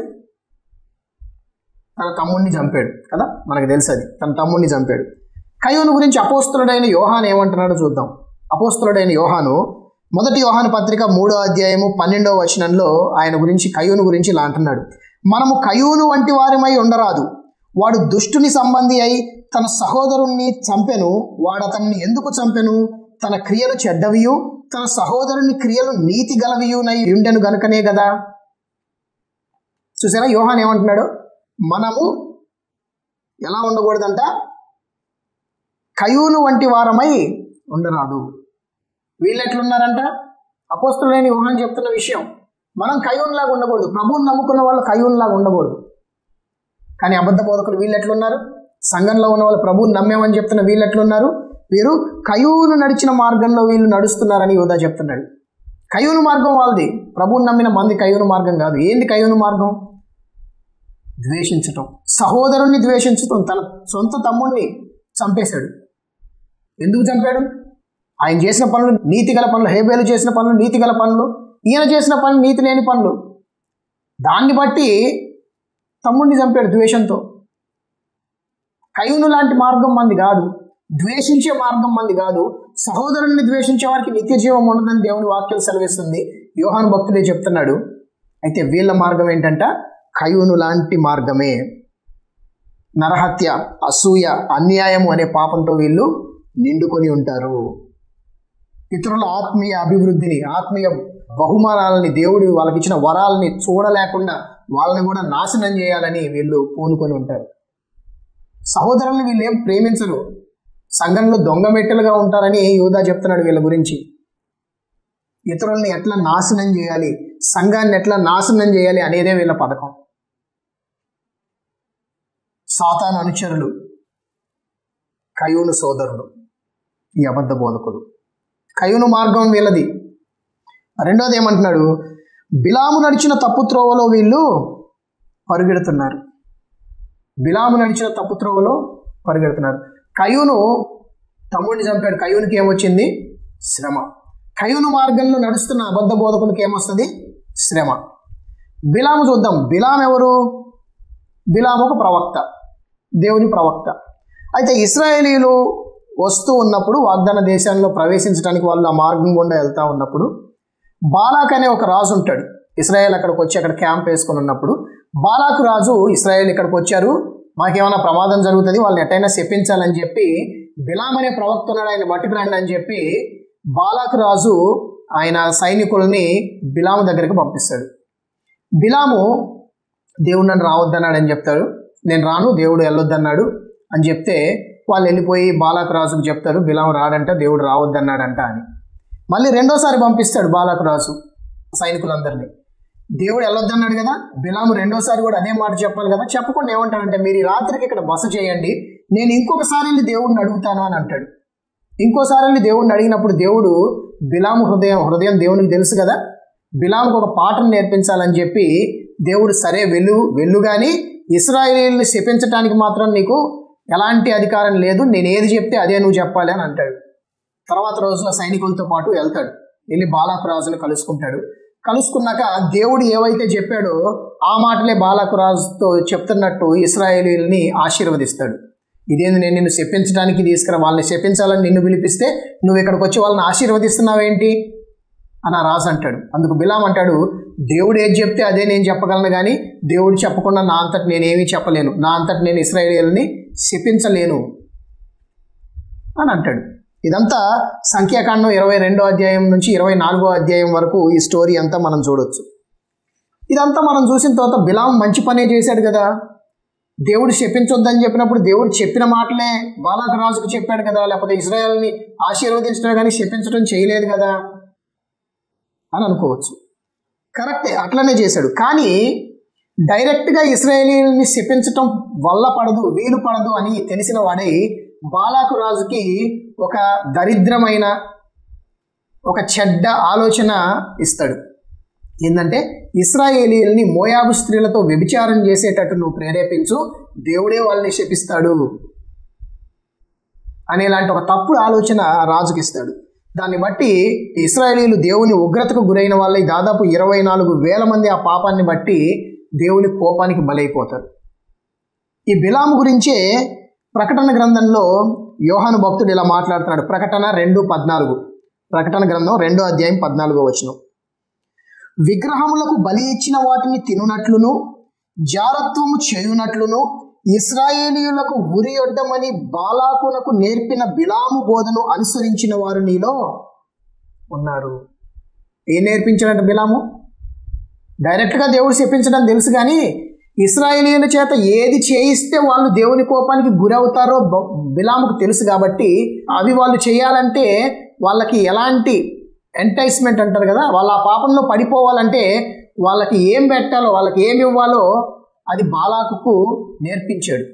తన తమ్ముడిని చంపాడు కదా, మనకు తెలుసు అది. తన తమ్ముడిని చంపాడు. కయూను గురించి అపోస్తలుడైన యోహాను ఏమంటున్నాడో చూద్దాం. అపోస్తలుడైన యోహాను 1 యోహాను పత్రిక 3వ అధ్యాయము 12వ వచనంలో ఆయన గురించి, కయూను గురించి ఇలా అంటున్నాడు. మనము కయూను వంటి వారిమై ఉండరాదు. వాడు దుష్టుని సంబంధి అయి తన సహోదరుణ్ణి చంపెను. వాడు అతన్ని ఎందుకు చంపెను? తన క్రియలు చెడ్డవియు తన సహోదరుని క్రియలు నీతి గలవియునై ఉండెను గనుకనే కదా. చూసారా యోహాను ఏమంటున్నాడు? మనము ఎలా ఉండకూడదంట? కయూను వంటి వారమై ఉండరాదు. వీళ్ళు ఎట్లున్నారంట? అపోస్తలుడైన యోహాను చెప్తున్న విషయం. మనం కయూనులాగా ఉండకూడదు. ప్రభువుని నమ్ముకున్న వాళ్ళు కయూనులాగా ఉండకూడదు. కానీ అబద్ధ బోధకులు వీళ్ళు ఎట్లున్నారు? సంఘంలో ఉన్న వాళ్ళు ప్రభువుని నమ్మామని చెప్తున్న వీళ్ళు ఎట్లున్నారు? వీరు కయూను నడిచిన మార్గంలో వీళ్ళు నడుస్తున్నారని యోధా చెప్తున్నాడు. కయూను మార్గం వాళ్ళది. ప్రభువుని నమ్మిన మంది కయూను మార్గం కాదు. ఏంది కయూను మార్గం? ద్వేషించటం, సహోదరుణ్ణి ద్వేషించటం. తన సొంత తమ్ముడిని చంపేశాడు. ఎందుకు చంపాడు? ఆయన చేసిన పనులు నీతి గల పనులు. హేబేలు చేసిన పనులు నీతి గల పనులు, ఈయన చేసిన పనులు నీతి లేని పనులు. దాన్ని బట్టి తమ్ముడిని చంపాడు ద్వేషంతో. కయూను లాంటి మార్గం మంది కాదు. ద్వేషించే మార్గం మంది కాదు. సహోదరుణ్ణి ద్వేషించే వారికి నిత్య జీవం ఉండదని దేవుని వాక్యం సెలవిస్తుంది. యోహాను భక్తుడే చెప్తున్నాడు. అయితే వీళ్ళ మార్గం ఏంటంట? కయూను లాంటి మార్గమే. నరహత్య, అసూయ, అన్యాయము అనే పాపంతో వీళ్ళు నిండుకొని ఉంటారు. ఇతరుల ఆత్మీయ అభివృద్ధిని, ఆత్మీయ బహుమానాలని, దేవుడు వాళ్ళకి ఇచ్చిన వరాలని చూడలేకుండా వాళ్ళని కూడా నాశనం చేయాలని వీళ్ళు పూనుకొని ఉంటారు. సహోదరుల్ని వీళ్ళు ఏం ప్రేమించరు. సంఘంలో దొంగ మెట్టలుగా ఉంటారని యూదా చెప్తున్నాడు వీళ్ళ గురించి. ఇతరుల్ని ఎట్లా నాశనం చేయాలి, సంఘాన్ని ఎట్లా నాశనం చేయాలి అనేదే వీళ్ళ పథకం. సాతాను అనుచరులు, కయూను సోదరులు, ఈ అబద్ధ బోధకులు. కయూను మార్గం వీళ్ళది. రెండోది ఏమంటున్నాడు? బిలాము నడిచిన తప్పు త్రోవలో వీళ్ళు పరుగెడుతున్నారు. బిలాము నడిచిన తప్పు త్రోవలో పరుగెడుతున్నారు. కయూను తమ్ముడిని చంపాడు. కయూనుకి ఏమొచ్చింది? శ్రమ. కయూను మార్గంలో నడుస్తున్న అబద్ధ బోధకులకి ఏమొస్తుంది? శ్రమ. బిలాము చూద్దాం. బిలాము ఎవరు? బిలాము ఒక ప్రవక్త, దేవుని ప్రవక్త. అయితే ఇశ్రాయేలీలు వస్తూ ఉన్నప్పుడు, వాగ్దాన దేశంలో ప్రవేశించడానికి వాళ్ళు ఆ మార్గం గుండా వెళ్తూ ఉన్నప్పుడు, బాలాక్ అనే ఒక రాజు ఉంటాడు. ఇశ్రాయేల్ అక్కడికి వచ్చి అక్కడ క్యాంప్ వేసుకొని ఉన్నప్పుడు బాలాకు రాజు, ఇశ్రాయేల్ ఇక్కడికి వచ్చారు, మాకేమైనా ప్రమాదం జరుగుతుంది, వాళ్ళని ఎట్టయినా శపించాలని చెప్పి బిలాం అనే ప్రవక్త ఉన్నాడు, ఆయన పట్టుకురండి అని చెప్పి బాలాకు రాజు ఆయన సైనికుల్ని బిలాము దగ్గరికి పంపిస్తాడు. బిలాము దేవుడు నన్ను రావద్దన్నాడని చెప్తాడు. నేను రాను, దేవుడు వెళ్ళొద్దన్నాడు అని చెప్తే వాళ్ళు వెళ్ళిపోయి బాలాకు రాజుకు చెప్తారు, బిలాము రాడంట, దేవుడు రావద్దన్నాడంట అని. మళ్ళీ రెండోసారి పంపిస్తాడు బాలాకు రాజు సైనికులందరినీ. దేవుడు వెళ్ళొద్దన్నాడు కదా, బిలాము రెండోసారి కూడా అదే మాట చెప్పాలి కదా. చెప్పకుండా ఏమంటాడంటే, మీరు ఈ రాత్రికి ఇక్కడ బస చేయండి, నేను ఇంకొకసారి వెళ్ళి దేవుడిని అడుగుతాను అని అంటాడు. ఇంకోసారి వెళ్ళి దేవుడిని అడిగినప్పుడు దేవుడు బిలాము హృదయం దేవునికి తెలుసు కదా, బిలాముకు ఒక పాఠం నేర్పించాలని చెప్పి దేవుడు సరే వెళ్ళు కానీ ఇశ్రాయేలీయుల్ని శపించడానికి మాత్రం నీకు ఎలాంటి అధికారం లేదు, నేను ఏది చెప్తే అదే నువ్వు చెప్పాలి అని అంటాడు. తర్వాత రోజున సైనికులతో పాటు వెళ్తాడు, వెళ్ళి బాలాకు రాజును కలుసుకున్నాక దేవుడు ఏవైతే చెప్పాడో ఆ మాటలే బాలాకు రాజుతో చెప్తున్నట్టు ఇశ్రాయేలీయుల్ని ఆశీర్వదిస్తాడు. ఇదేంది, నేను నిన్ను శపించడానికి వాళ్ళని శపించాలని నిన్ను పిలిపిస్తే నువ్వు ఇక్కడికి వచ్చి వాళ్ళని ఆశీర్వదిస్తున్నావేంటి అని ఆ రాజు అంటాడు. అందుకు బిలాం అంటాడు, దేవుడు ఏది చెప్తే అదే నేను చెప్పగలను కానీ దేవుడు చెప్పకుండా నా అంతటి నేనేమీ చెప్పలేను, నా అంతటి నేను ఇశ్రాయేలీయుల్ని శపించలేను అని అంటాడు. ఇదంతా సంఖ్యాకాండం 22వ అధ్యాయం నుంచి 24వ అధ్యాయం వరకు ఈ స్టోరీ అంతా మనం చూడొచ్చు. ఇదంతా మనం చూసిన తర్వాత బిలాం మంచి పనే చేశాడు కదా. దేవుడు శపించొద్దని చెప్పినప్పుడు దేవుడు చెప్పిన మాటలే బాలాకు రాజుకు చెప్పాడు కదా, లేకపోతే ఇశ్రాయేల్ని ఆశీర్వదించడం కానీ శపించడం చేయలేదు కదా అని అనుకోవచ్చు. కరెక్టే, అట్లనే చేశాడు. కానీ డైరెక్ట్గా ఇశ్రాయేలీయుల్ని శపించటం వీలు పడదు అని తెలిసిన వాడై బాలాకు రాజుకి ఒక దరిద్రమైన ఒక చెడ్డ ఆలోచన ఇస్తాడు. ఏంటంటే, ఇశ్రాయేలీయుల్ని మోయాబు స్త్రీలతో వ్యభిచారం చేసేటట్టు నువ్వు ప్రేరేపించు, దేవుడే వాళ్ళని శపిస్తాడు అనేలాంటి ఒక తప్పుడు ఆలోచన రాజుకి ఇస్తాడు. దాన్ని బట్టి ఇశ్రాయేలీయులు దేవుని ఉగ్రతకు గురైన వాళ్ళై దాదాపు 24,000 మంది ఆ పాపాన్ని బట్టి దేవుని కోపానికి బలైపోతారు. ఈ బిలాము గురించే ప్రకటన గ్రంథంలో యోహాను భక్తుడు ఇలా మాట్లాడుతున్నాడు. ప్రకటన 2:14, ప్రకటన గ్రంథం 2వ అధ్యాయం 14వ వచనం. విగ్రహములకు బలి ఇచ్చిన వాటిని తినునట్లును జారత్వము చేయునట్లును ఇశ్రాయేలీయులకు ఉరియొడ్డమని బాలాకునకు నేర్పిన బిలాము బోధను అనుసరించిన వారు నీలో ఉన్నారు. ఏం నేర్పించాడంటే బిలాము? డైరెక్ట్గా దేవుడు శపించడం తెలుసు కానీ ఇశ్రాయేలీయుల చేత ఏది చేయిస్తే వాళ్ళు దేవుని కోపానికి గురవుతారో బిలాముకు తెలుసు. కాబట్టి అవి వాళ్ళు చేయాలంటే వాళ్ళకి ఎలాంటి ఎంటైస్మెంట్ అంటారు కదా, వాళ్ళ ఆ పాపంలో పడిపోవాలంటే వాళ్ళకి ఏం పెట్టాలో, వాళ్ళకి ఏమి ఇవ్వాలో అది బాలాకుకు నేర్పించాడు.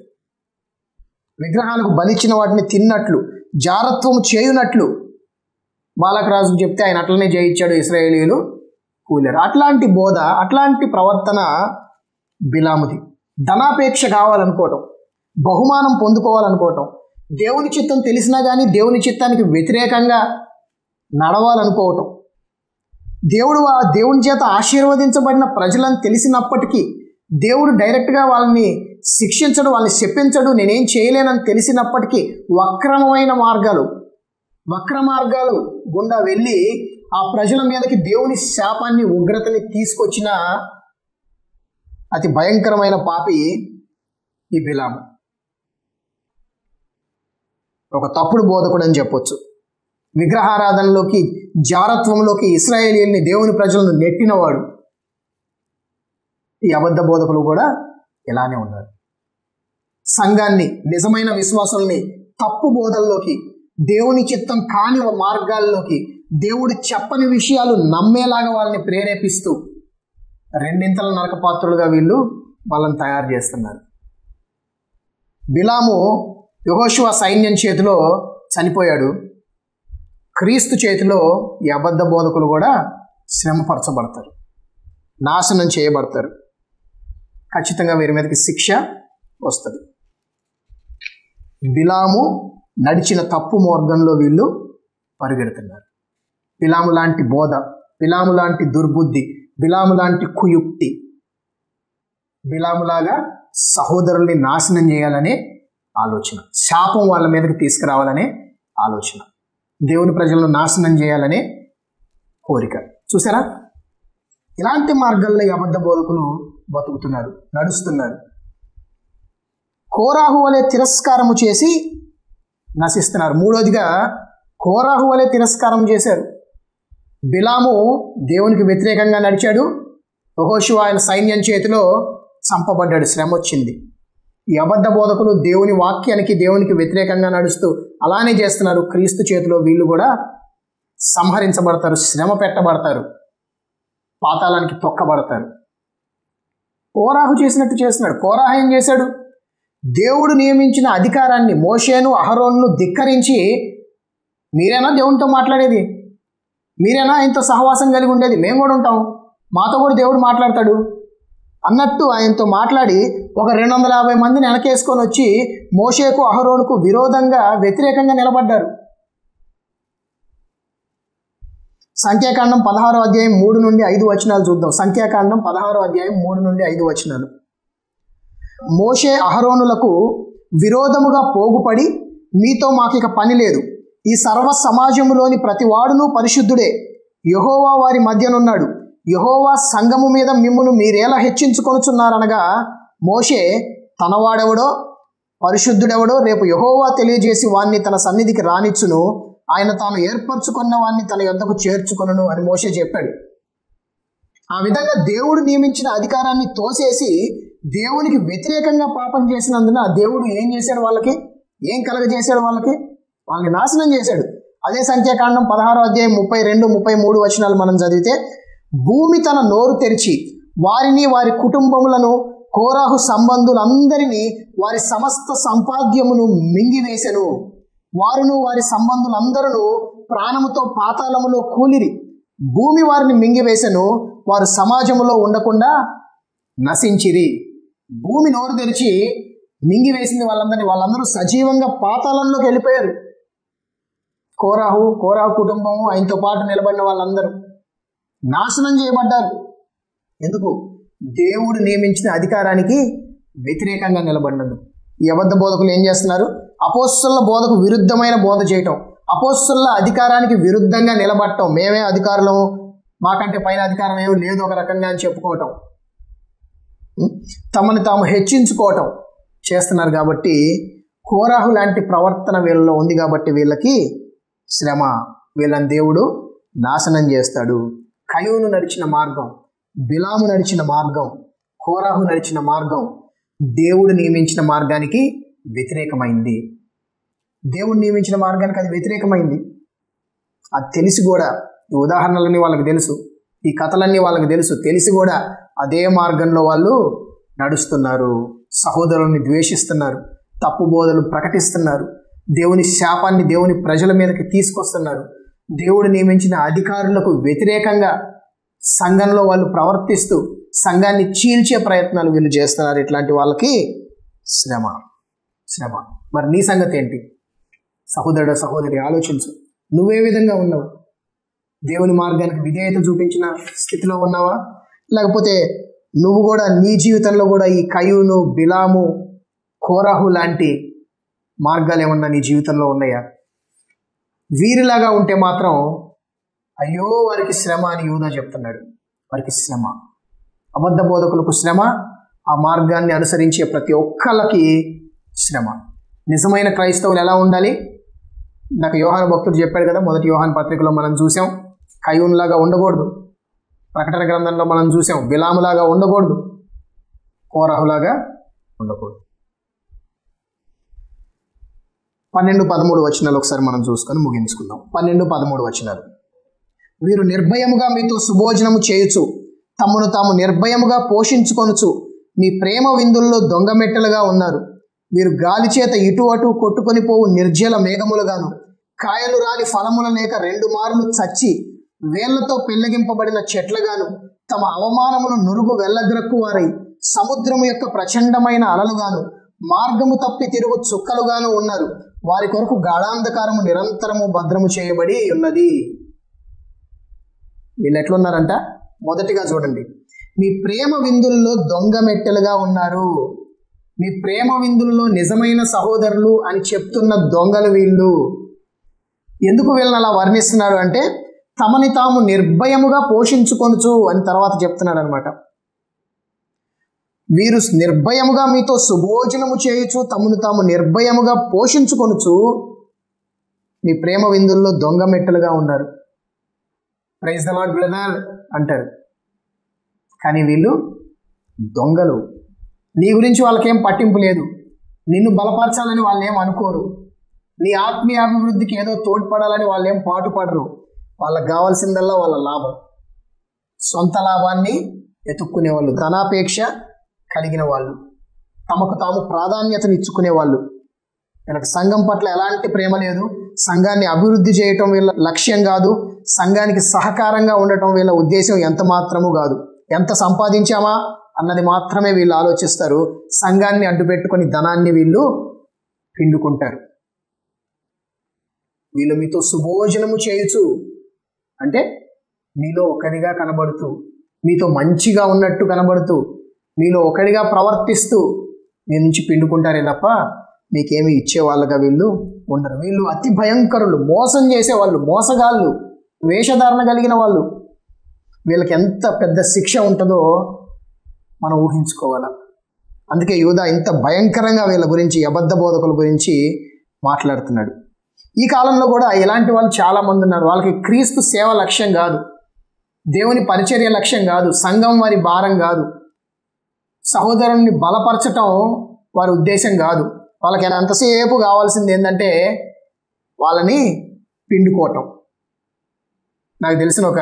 విగ్రహాలకు బలిచ్చిన వాటిని తిన్నట్లు జారత్వం చేయునట్లు బాలాకు రాజుకు చెప్తే ఆయన అట్లనే చేయించాడు. ఇశ్రాయేలీయులు కూలారు. అట్లాంటి బోధ, అట్లాంటి ప్రవర్తన బిలాముది. ధనాపేక్ష కావాలనుకోవటం, బహుమానం పొందుకోవాలనుకోవటం, దేవుని చిత్తం తెలిసినా కానీ దేవుని చిత్తానికి వ్యతిరేకంగా నడవాలనుకోవటం, దేవుని చేత ఆశీర్వదించబడిన ప్రజలను తెలిసినప్పటికీ దేవుడు డైరెక్ట్గా వాళ్ళని శిక్షించడు, వాళ్ళని శపించడు, నేనేం చేయలేనని తెలిసినప్పటికీ వక్ర మార్గాలు గుండా వెళ్ళి ఆ ప్రజల మీదకి దేవుని శాపాన్ని, ఉగ్రతని తీసుకొచ్చిన అతి భయంకరమైన పాపి ఈ బిలాము. ఒక తప్పుడు బోధకుడు అని చెప్పొచ్చు. విగ్రహారాధనలోకి, జారత్వంలోకి ఇశ్రాయేలీయుల్ని, దేవుని ప్రజలను నెట్టినవాడు. ఈ అబద్ధ బోధకులు కూడా ఇలానే ఉన్నారు. సంఘాన్ని, నిజమైన విశ్వాసాలని తప్పు బోధల్లోకి, దేవుని చిత్తం కాని మార్గాల్లోకి, దేవుడు చెప్పని విషయాలు నమ్మేలాగా వాళ్ళని ప్రేరేపిస్తూ రెండింతల నరకపాత్రులుగా వీళ్ళు వాళ్ళని తయారు చేస్తున్నారు. బిలాము యెహోషువ సైన్యం చేతిలో చనిపోయాడు. క్రీస్తు చేతిలో ఈ అబద్ధ బోధకులు కూడా శ్రమపరచబడతారు, నాశనం చేయబడతారు. ఖచ్చితంగా వీరి మీదకి శిక్ష వస్తుంది. బిలాము నడిచిన తప్పు మార్గంలో వీళ్ళు పరిగెడుతున్నారు. బిలాము లాంటి బోధ, బిలాము లాంటి దుర్బుద్ధి, బిలాము లాంటి కుయుక్తి, బిలాములాగా సహోదరుల్ని నాశనం చేయాలనే ఆలోచన, శాపం వాళ్ళ మీదకి తీసుకురావాలనే ఆలోచన, దేవుని ప్రజలను నాశనం చేయాలనే కోరిక. చూసారా, ఇలాంటి మార్గాల్లో ఈ అబద్ధ బోధకులు బతుకుతున్నారు, నడుస్తున్నారు. కోరాహు వలె తిరస్కారము చేసి నశిస్తున్నారు. మూడోదిగా కోరాహు వలె తిరస్కారం చేశారు. బిలాము దేవునికి వ్యతిరేకంగా నడిచాడు. యెహోషువ ఆయన సైన్యం చేతిలో చంపబడ్డాడు, శ్రమ వచ్చింది. ఈ అబద్ధ బోధకులు దేవుని వాక్యానికి, దేవునికి వ్యతిరేకంగా నడుస్తూ అలానే చేస్తున్నారు. క్రీస్తు చేతిలో వీళ్ళు కూడా సంహరించబడతారు, శ్రమ పెట్టబడతారు, పాతాళానికి తొక్కబడతారు. కోరాహు చేసినట్టు చేస్తున్నాడు. కోరాహు ఏం చేశాడు? దేవుడు నియమించిన అధికారాన్ని మోషేను అహరోన్ను ధిక్కరించి మీరేనా దేవునితో మాట్లాడేది? మీరేనా ఆయనతో సహవాసం కలిగి ఉండేది? మేము కూడా ఉంటాం, మాతో కూడా దేవుడు మాట్లాడతాడు అన్నట్టు ఆయనతో మాట్లాడి ఒక 250 మందిని వెనకేసుకొని వచ్చి మోషేకు అహరోనుకు విరోధంగా వ్యతిరేకంగా నిలబడ్డారు. సంఖ్యాకాండం 16వ అధ్యాయం 3 నుండి 5 వచనాలు చూద్దాం. సంఖ్యాకాండం 16వ అధ్యాయం 3 నుండి 5 వచనాలు. మోషే అహరోనులకు విరోధముగా పోగుపడి, మీతో మాకిక పని లేదు, ఈ సర్వ సమాజములోని ప్రతివాడును పరిశుద్ధుడే, యెహోవా వారి మధ్యనున్నాడు, యెహోవా సంఘము మీద మిమ్మును మీరేలా హెచ్చించుకొనుచున్నారనగా, మోషే తనవాడెవడో పరిశుద్ధుడెవడో రేపు యెహోవా తెలియజేసి వాణ్ణి తన సన్నిధికి రానిచ్చును, ఆయన తాను ఏర్పరచుకున్న వాణ్ణి తన యొద్దకు చేర్చుకొనును అని మోషే చెప్పాడు. ఆ విధంగా దేవుడు నియమించిన అధికారాన్ని తోసేసి దేవునికి వ్యతిరేకంగా పాపం చేసినందున దేవుడు ఏం చేశాడు? వాళ్ళకి ఏం కలగజేశాడు? వాళ్ళని నాశనం చేశాడు. అదే సంఖ్యాకాండం 16వ అధ్యాయం 32, 33 వచనాలు మనం చదివితే, భూమి తన నోరు తెరిచి వారిని వారి కుటుంబములను కోరాహు సంబంధులందరినీ వారి సమస్త సంపాద్యమును మింగివేసెను. వారును వారి సంబంధులందరూ ప్రాణముతో పాతాళములో కూలిరి. భూమి వారిని మింగివేసెను, వారు సమాజములో ఉండకుండా నశించిరి. భూమి నోరు తెరిచి మింగివేసింది వాళ్ళందరినీ. వాళ్ళందరూ సజీవంగా పాతాళంలోకి వెళ్ళిపోయారు. కోరాహు కుటుంబము ఆయనతో పాటు నిలబడిన వాళ్ళందరూ నాశనం చేయబడ్డారు. ఎందుకు? దేవుడు నియమించిన అధికారానికి వ్యతిరేకంగా నిలబడినందుకు. ఈ అబద్ధ బోధకులు ఏం చేస్తున్నారు? అపోస్తలుల బోధకు విరుద్ధమైన బోధ చేయటం, అపోస్తలుల అధికారానికి విరుద్ధంగా నిలబడటం, మేమే అధికారులము, మాకంటే పైన అధికారం ఏమీ లేదు ఒక రకంగా అని చెప్పుకోవటం, తమని తాము హెచ్చించుకోవటం చేస్తున్నారు. కాబట్టి కోరాహు లాంటి ప్రవర్తన వీళ్ళలో ఉంది కాబట్టి వీళ్ళకి శ్రమ, వీళ్ళని దేవుడు నాశనం చేస్తాడు. కయూను నడిచిన మార్గం, బిలాము నడిచిన మార్గం, కోరాహు నడిచిన మార్గం దేవుడు నియమించిన మార్గానికి వ్యతిరేకమైంది. దేవుడు నియమించిన మార్గానికి అది వ్యతిరేకమైంది. అది తెలిసి కూడా, ఈ ఉదాహరణలన్నీ వాళ్ళకి తెలుసు, ఈ కథలన్నీ వాళ్ళకి తెలుసు, తెలిసి కూడా అదే మార్గంలో వాళ్ళు నడుస్తున్నారు. సహోదరుల్ని ద్వేషిస్తున్నారు, తప్పు బోధలు ప్రకటిస్తున్నారు, దేవుని శాపాన్ని దేవుని ప్రజల మీదకి తీసుకొస్తున్నారు. దేవుడు నియమించిన అధికారులకు వ్యతిరేకంగా సంఘంలో వాళ్ళు ప్రవర్తిస్తూ సంఘాన్ని చీల్చే ప్రయత్నాలు వీళ్ళు చేస్తున్నారు. ఇట్లాంటి వాళ్ళకి శ్రమ. మరి నీ సంగతి ఏంటి? సహోదరుడు సహోదరి, ఆలోచించు. నువ్వే విధంగా ఉన్నావు? దేవుని మార్గానికి విధేయత చూపించిన స్థితిలో ఉన్నావా? లేకపోతే నువ్వు కూడా నీ జీవితంలో కూడా ఈ కయూను, బిలాము, కోరాహు లాంటి మార్గాలు ఏమన్నా నీ జీవితంలో ఉన్నాయా? వీరిలాగా ఉంటే మాత్రం అయ్యో వారికి శ్రమ అని యూదా చెప్తున్నాడు. వారికి శ్రమ, అబద్ధ బోధకులకు శ్రమ, ఆ మార్గాన్ని అనుసరించే ప్రతి ఒక్కళ్ళకి శ్రమ. నిజమైన క్రైస్తవులు ఎలా ఉండాలి? నాకు యోహాను భక్తుడు చెప్పాడు కదా, మొదటి యోహాను పత్రికలో మనం చూసాం. కయూన్లాగా ఉండకూడదు. ప్రకటన గ్రంథంలో మనం చూసాం, బిలాములాగా ఉండకూడదు, కోరాహులాగా ఉండకూడదు. 12-13 వచనాలు ఒకసారి మనం చూసుకొని ముగించుకుందాం. 12-13 వచనాలు. వీరు నిర్భయముగా మీతో సుభోజనము చేయుచు, తమను తాము నిర్భయముగా పోషించుకొనుచు మీ ప్రేమ విందుల్లో దొంగమెట్టలుగా ఉన్నారు. వీరు గాలి చేత ఇటు అటు కొట్టుకొని పోవు నిర్జల మేఘములుగాను, కాయలు రాని ఫలముల లేక 2 మార్లు చచ్చి వేళ్లతో పెళ్లగింపబడిన చెట్లుగాను, తమ అవమానమును నురుగు వెళ్ళగ్రక్కు వారై సముద్రము యొక్క ప్రచండమైన అలలుగాను, మార్గము తప్పి తిరుగు చుక్కలుగాను ఉన్నారు. వారి కొరకు గాఢాంధకారము నిరంతరము భద్రము చేయబడి ఉన్నది. వీళ్ళు ఎట్లున్నారంట? మొదటిగా చూడండి, మీ ప్రేమ విందుల్లో దొంగ మెట్టెలుగా ఉన్నారు. మీ ప్రేమ విందుల్లో నిజమైన సహోదరులు అని చెప్తున్న దొంగలు వీళ్ళు. ఎందుకు వీళ్ళని అలా వర్ణిస్తున్నారు అంటే, తమని తాము నిర్భయముగా పోషించుకొనుచు అని తర్వాత చెప్తున్నాడు అనమాట. వీరు నిర్భయముగా మీతో సుభోజనము చేయుచు తమను తాము నిర్భయముగా పోషించుకొనుచు మీ ప్రేమ విందుల్లో దొంగ మెట్టలుగా ఉన్నారు. ప్రైజ్ ద లార్డ్ బ్రదర్ అంటారు, కానీ వీళ్ళు దొంగలు. నీ గురించి వాళ్ళకేం పట్టింపు లేదు, నిన్ను బలపరచాలని వాళ్ళు ఏం అనుకోరు, నీ ఆత్మీయ అభివృద్ధికి ఏదో తోడ్పడాలని వాళ్ళు ఏం పాటుపడరు. వాళ్ళకి కావాల్సిందల్లా వాళ్ళ లాభం, సొంత లాభాన్ని ఎత్తుక్కునే వాళ్ళు, ధనాపేక్ష కలిగిన వాళ్ళు. తమకు తాము ప్రాధాన్యతనిచ్చుకునే వాళ్ళు. వీళ్ళకి సంఘం పట్ల ఎలాంటి ప్రేమ లేదు. సంఘాన్ని అభివృద్ధి చేయటం వీళ్ళ లక్ష్యం కాదు. సంఘానికి సహకారంగా ఉండటం వీళ్ళ ఉద్దేశం ఎంత మాత్రము కాదు. ఎంత సంపాదించామా అన్నది మాత్రమే వీళ్ళు ఆలోచిస్తారు. సంఘాన్ని అడ్డుపెట్టుకొని ధనాన్ని వీళ్ళు పిండుకుంటారు. వీళ్ళు మీతో సుభోజనము చేయొచ్చు అంటే మీలో ఒకరిగా కనబడుతూ, మీతో మంచిగా ఉన్నట్టు కనబడుతూ, మీలో ఒకరిగా ప్రవర్తిస్తూ మీ నుంచి పిండుకుంటారే తప్ప మీకేమి ఇచ్చేవాళ్ళుగా వీళ్ళు ఉండరు. వీళ్ళు అతి భయంకరులు, మోసం చేసేవాళ్ళు, మోసగాళ్ళు, వేషధారణ కలిగిన వాళ్ళు. వీళ్ళకి ఎంత పెద్ద శిక్ష ఉంటుందో మనం ఊహించుకోవాలా. అందుకే యూదా ఇంత భయంకరంగా వీళ్ళ గురించి, అబద్ధ బోధకుల గురించి మాట్లాడుతున్నాడు. ఈ కాలంలో కూడా ఇలాంటి వాళ్ళు చాలామంది ఉన్నారు. వాళ్ళకి క్రీస్తు సేవ లక్ష్యం కాదు, దేవుని పరిచర్య లక్ష్యం కాదు, సంఘం వారి భారం కాదు, సహోదరుని బలపరచటం వారి ఉద్దేశం కాదు. వాళ్ళకి ఎంతసేపు కావాల్సింది ఏంటంటే వాళ్ళని పిండుకోవటం. నాకు తెలిసిన ఒక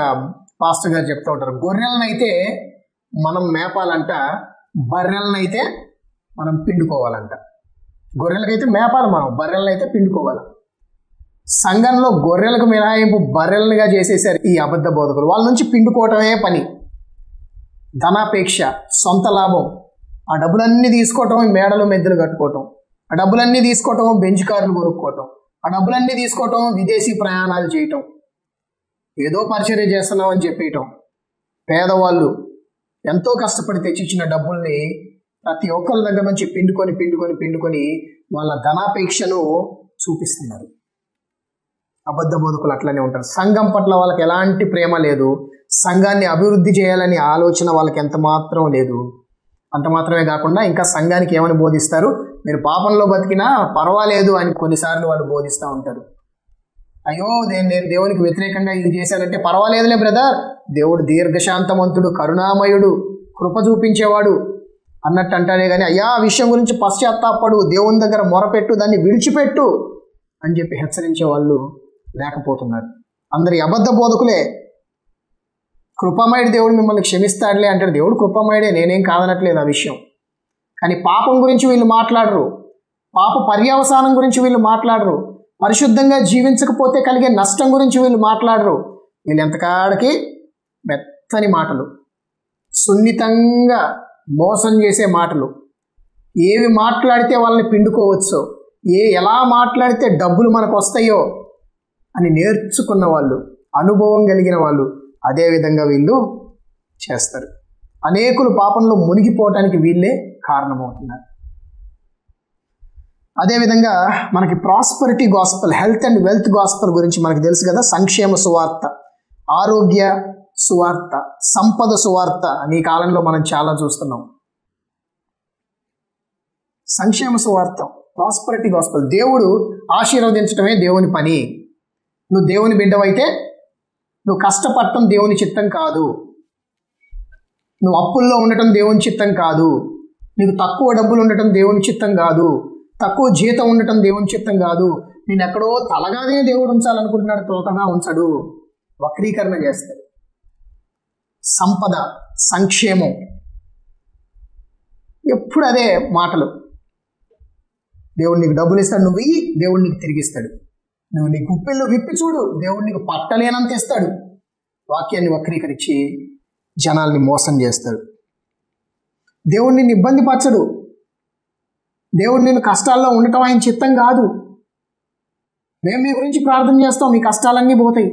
పాస్టర్ గారు చెప్తూ ఉంటారు, గొర్రెలనైతే మనం మేపాలంట, బర్రెలనైతే మనం పిండుకోవాలంట. గొర్రెలకైతే మేపాలి మనం, బర్రెలనైతే పిండుకోవాలి. సంఘంలో గొర్రెలకు మినహాయింపు బర్రెలుగా చేసేసారు ఈ అబద్ధ బోధకులు. వాళ్ళ నుంచి పిండుకోవటమే పని. ధనాపేక్ష, సొంత లాభం, ఆ డబ్బులన్నీ తీసుకోవటం, మేడలు మెద్దలు కట్టుకోవటం, ఆ డబ్బులన్నీ తీసుకోవటం, బెంచ్ కార్లు కొనుక్కోవటం, ఆ డబ్బులన్నీ తీసుకోవటం, విదేశీ ప్రయాణాలు చేయటం, ఏదో పరిచర్య చేస్తున్నాం అని చెప్పేయటం. పేదవాళ్ళు ఎంతో కష్టపడి తెచ్చిచ్చిన డబ్బుల్ని ప్రతి ఒక్కరి దగ్గర నుంచి పిండుకొని వాళ్ళ ధనాపేక్షను చూపిస్తున్నారు. అబద్ధ బోధకులు అట్లనే ఉంటారు. సంఘం పట్ల వాళ్ళకి ఎలాంటి ప్రేమ లేదు. సంఘాన్ని అభివృద్ధి చేయాలని ఆలోచన వాళ్ళకి ఎంత మాత్రం లేదు. అంత మాత్రమే కాకుండా ఇంకా సంఘానికి ఏమని బోధిస్తారు, మీరు పాపంలో బతికినా పర్వాలేదు అని కొన్నిసార్లు వాళ్ళు బోధిస్తూ ఉంటారు. అయ్యో నేను దేవునికి వ్యతిరేకంగా ఇది చేశానంటే పర్వాలేదులే బ్రదర్, దేవుడు దీర్ఘశాంతవంతుడు, కరుణామయుడు, కృప చూపించేవాడు అన్నట్టు అంటారే కానీ అయ్యా ఆ విషయం గురించి పశ్చాత్తాపడు, దేవుని దగ్గర మొరపెట్టు, దాన్ని విడిచిపెట్టు అని చెప్పి హెచ్చరించే వాళ్ళు లేకపోతున్నారు. అందరి అబద్ధ బోధకులే. కృపమయుడు దేవుడు మిమ్మల్ని క్షమిస్తాడులే అంటాడు. దేవుడు కృపమయుడే, నేనేం కాదనట్లేదు ఆ విషయం. కానీ పాపం గురించి వీళ్ళు మాట్లాడరు, పాప పర్యవసానం గురించి వీళ్ళు మాట్లాడరు, పరిశుద్ధంగా జీవించకపోతే కలిగే నష్టం గురించి వీళ్ళు మాట్లాడరు. వీళ్ళు ఎంతకాడికి మెత్తని మాటలు, సున్నితంగా మోసం చేసే మాటలు, ఏవి మాట్లాడితే వాళ్ళని పిండుకోవచ్చో, ఎలా మాట్లాడితే డబ్బులు మనకు వస్తాయో అని నేర్చుకున్న వాళ్ళు, అనుభవం కలిగిన వాళ్ళు అదేవిధంగా వీళ్ళు చేస్తారు. అనేకులు పాపంలో మునిగిపోవటానికి వీళ్ళే కారణమవుతున్నారు. అదేవిధంగా మనకి prosperity gospel, health and wealth gospel గురించి మనకు తెలుసు కదా. సంక్షేమ సువార్త, ఆరోగ్య సువార్త, సంపద సువార్త ఈ కాలంలో మనం చాలా చూస్తున్నాం. సంక్షేమ సువార్త, ప్రాస్పరిటీ గాస్పల్, దేవుడు ఆశీర్వదించడమే దేవుని పని. నువ్వు దేవుని బిడ్డవైతే నువ్వు కష్టపడటం దేవుని చిత్తం కాదు, నువ్వు అప్పుల్లో ఉండటం దేవుని చిత్తం కాదు, నీకు తక్కువ డబ్బులు ఉండటం దేవుని చిత్తం కాదు, తక్కువ జీతం ఉండటం దేవుని చిత్తం కాదు. నేను ఎక్కడో తలగానే దేవుడు ఉంచాలనుకుంటున్నాడు, తోకగా ఉంచడు, వక్రీకరణ చేస్తాడు. సంపద, సంక్షేమం, ఎప్పుడు అదే మాటలు. దేవుడు నీకు డబ్బులు ఇస్తాడు, నువ్వు ఇయ్యి, దేవుడు నీకు తిరిగిస్తాడు. నువ్వు నీ గుప్పెళ్ళు విప్పి చూడు, దేవుడు నీకు పట్టలేనంత ఇస్తాడు. వాక్యాన్ని వక్రీకరించి జనాల్ని మోసం చేస్తాడు. దేవుడు నిన్ను ఇబ్బంది పరచడు, దేవుడు నిన్ను కష్టాల్లో ఉండటం ఆయన చిత్తం కాదు. మేము మీ గురించి ప్రార్థన చేస్తాం, మీ కష్టాలన్నీ పోతాయి,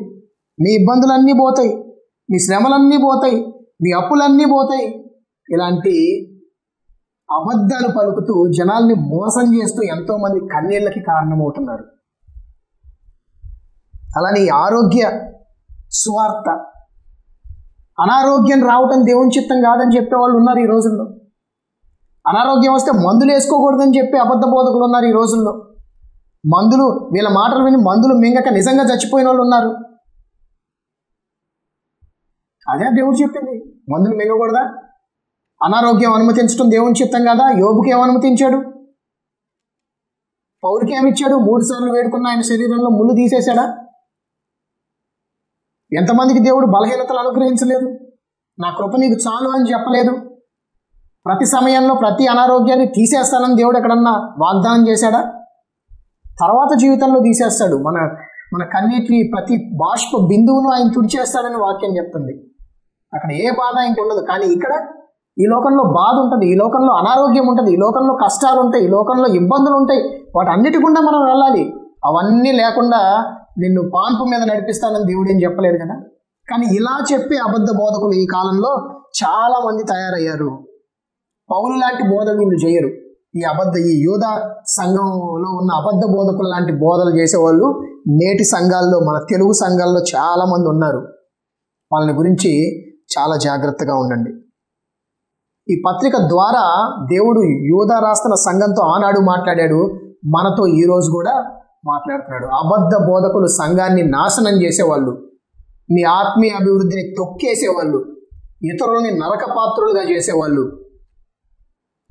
మీ ఇబ్బందులన్నీ పోతాయి, మీ శ్రమలన్నీ పోతాయి, మీ అప్పులన్నీ పోతాయి. ఇలాంటి అబద్ధాలు పలుకుతూ జనాల్ని మోసం చేస్తూ ఎంతోమంది కన్నీళ్ళకి కారణమవుతున్నారు. అలానే ఆరోగ్య సువార్త, అనారోగ్యం రావటం దేవుని చిత్తం కాదని చెప్పేవాళ్ళు ఉన్నారు ఈ రోజుల్లో. అనారోగ్యం వస్తే మందులు వేసుకోకూడదని చెప్పి అబద్ధ బోధకులు ఉన్నారు ఈ రోజుల్లో. మందులు, వీళ్ళ మాటలు విని మందులు మింగక నిజంగా చచ్చిపోయిన వాళ్ళు ఉన్నారు. అదే దేవుడు చెప్పింది, మందులు మింగకూడదా? అనారోగ్యం అనుమతించడం దేవుని చిత్తం కదా. యోబుకి ఏమనుమతించాడు? పౌరుకి ఏమిచ్చాడు? 3 సార్లు వేడుకున్న ఆయన శరీరంలో ముళ్ళు తీసేశాడా? ఎంతమందికి దేవుడు బలహీనతలు అనుగ్రహించలేదు? నా కృప నీకు చాలు అని చెప్పలేదు? ప్రతి సమయంలో ప్రతి అనారోగ్యాన్ని తీసేస్తానని దేవుడు ఎక్కడన్నా వాగ్దానం చేశాడా? తర్వాత జీవితంలో తీసేస్తాడు. మన కన్నీటి ప్రతి బాష్ప బిందువును ఆయన తుడిచేస్తాడని వాక్యం చెప్తుంది. అక్కడ ఏ బాధ ఇంకొండదు. కానీ ఇక్కడ ఈ లోకంలో బాధ ఉంటుంది, ఈ లోకంలో అనారోగ్యం ఉంటుంది, ఈ లోకంలో కష్టాలు ఉంటాయి, ఈ లోకంలో ఇబ్బందులు ఉంటాయి. వాటన్నిటి గుండా మనం వెళ్ళాలి. అవన్నీ లేకుండా నిన్ను పాన్పు మీద నడిపిస్తానని దేవుడు ఏం చెప్పలేదు కదా. కానీ ఇలా చెప్పి అబద్ధ బోధకులు ఈ కాలంలో చాలా మంది తయారయ్యారు. పౌలు లాంటి బోధ వీళ్ళు చేయరు. ఈ యూదా సంఘంలో ఉన్న అబద్ధ బోధకులు లాంటి బోధలు చేసేవాళ్ళు నేటి సంఘాల్లో, మన తెలుగు సంఘాల్లో చాలా మంది ఉన్నారు. వాళ్ళని గురించి చాలా జాగ్రత్తగా ఉండండి. ఈ పత్రిక ద్వారా దేవుడు యూదా రాస్తున్న సంఘంతో ఆనాడు మాట్లాడాడు, మనతో ఈరోజు కూడా మాట్లాడుతున్నాడు. అబద్ధ బోధకులు సంఘాన్ని నాశనం చేసేవాళ్ళు, మీ ఆత్మీయ అభివృద్ధిని తొక్కేసేవాళ్ళు, ఇతరులని నరకపాత్రులుగా చేసేవాళ్ళు.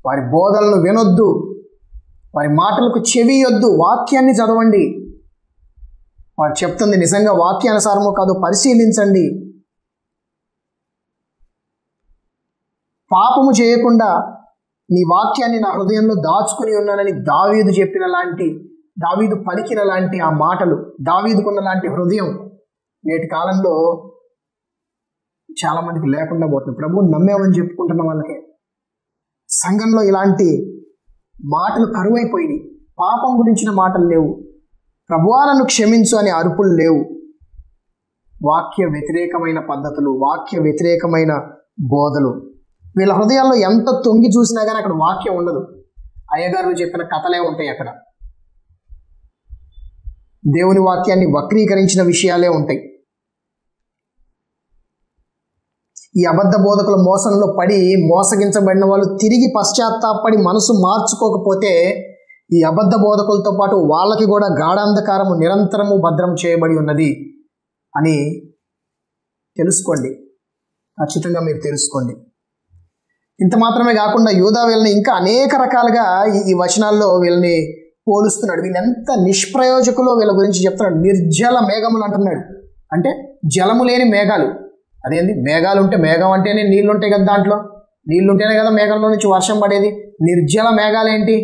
వారి బోధనలు వినొద్దు, వారి మాటలకు చెవియొద్దు, వాక్యాన్ని చదవండి. వారు చెప్తుంది నిజంగా వాక్యానుసారమో కాదో పరిశీలించండి. పాపము చేయకుండా నీ వాక్యాన్ని నా హృదయంలో దాచుకుని ఉన్నానని దావీదు పలికిన లాంటి ఆ మాటలు, దావీదుకున్న లాంటి హృదయం నేటి కాలంలో చాలా మందికి లేకుండా పోతుంది. ప్రభువుని నమ్మేమని చెప్పుకుంటున్న వాళ్ళకే సంఘంలో ఇలాంటి మాటలు కరువైపోయినాయి. పాపం గురించిన మాటలు లేవు, ప్రభువా నన్ను క్షమించు అనే అరుపులు లేవు. వాక్య వ్యతిరేకమైన పద్ధతులు, వాక్య వ్యతిరేకమైన బోధలు. వీళ్ళ హృదయాల్లో ఎంత తొంగి చూసినా కానీ అక్కడ వాక్యం ఉండదు. అయ్యగారు చెప్పిన కథలే ఉంటాయి. అక్కడ దేవుని వాక్యాన్ని వక్రీకరించిన విషయాలే ఉంటాయి. ఈ అబద్ధ బోధకుల మోసంలో పడి మోసగించబడిన వాళ్ళు తిరిగి పశ్చాత్తాపడి మనసు మార్చుకోకపోతే ఈ అబద్ధ బోధకులతో పాటు వాళ్ళకి కూడా గాఢాంధకారము నిరంతరము భద్రం చేయబడి ఉన్నది అని తెలుసుకోండి. ఖచ్చితంగా మీరు తెలుసుకోండి. ఇంత మాత్రమే కాకుండా యూదా వీళ్ళని ఇంకా అనేక రకాలుగా ఈ వచనాల్లో వీళ్ళని పోలుస్తున్నాడు. వీళ్ళు ఎంత నిష్ప్రయోజకులో వీళ్ళ గురించి చెప్తున్నాడు. నిర్జల మేఘములు అంటున్నాడు. అంటే జలము లేని మేఘాలు. అదేంటి? మేఘాలు ఉంటే, మేఘం అంటేనే నీళ్ళు ఉంటాయి కదా, దాంట్లో నీళ్ళు ఉంటేనే కదా మేఘంలో నుంచి వర్షం పడేది. నిర్జల మేఘాలు ఏంటి?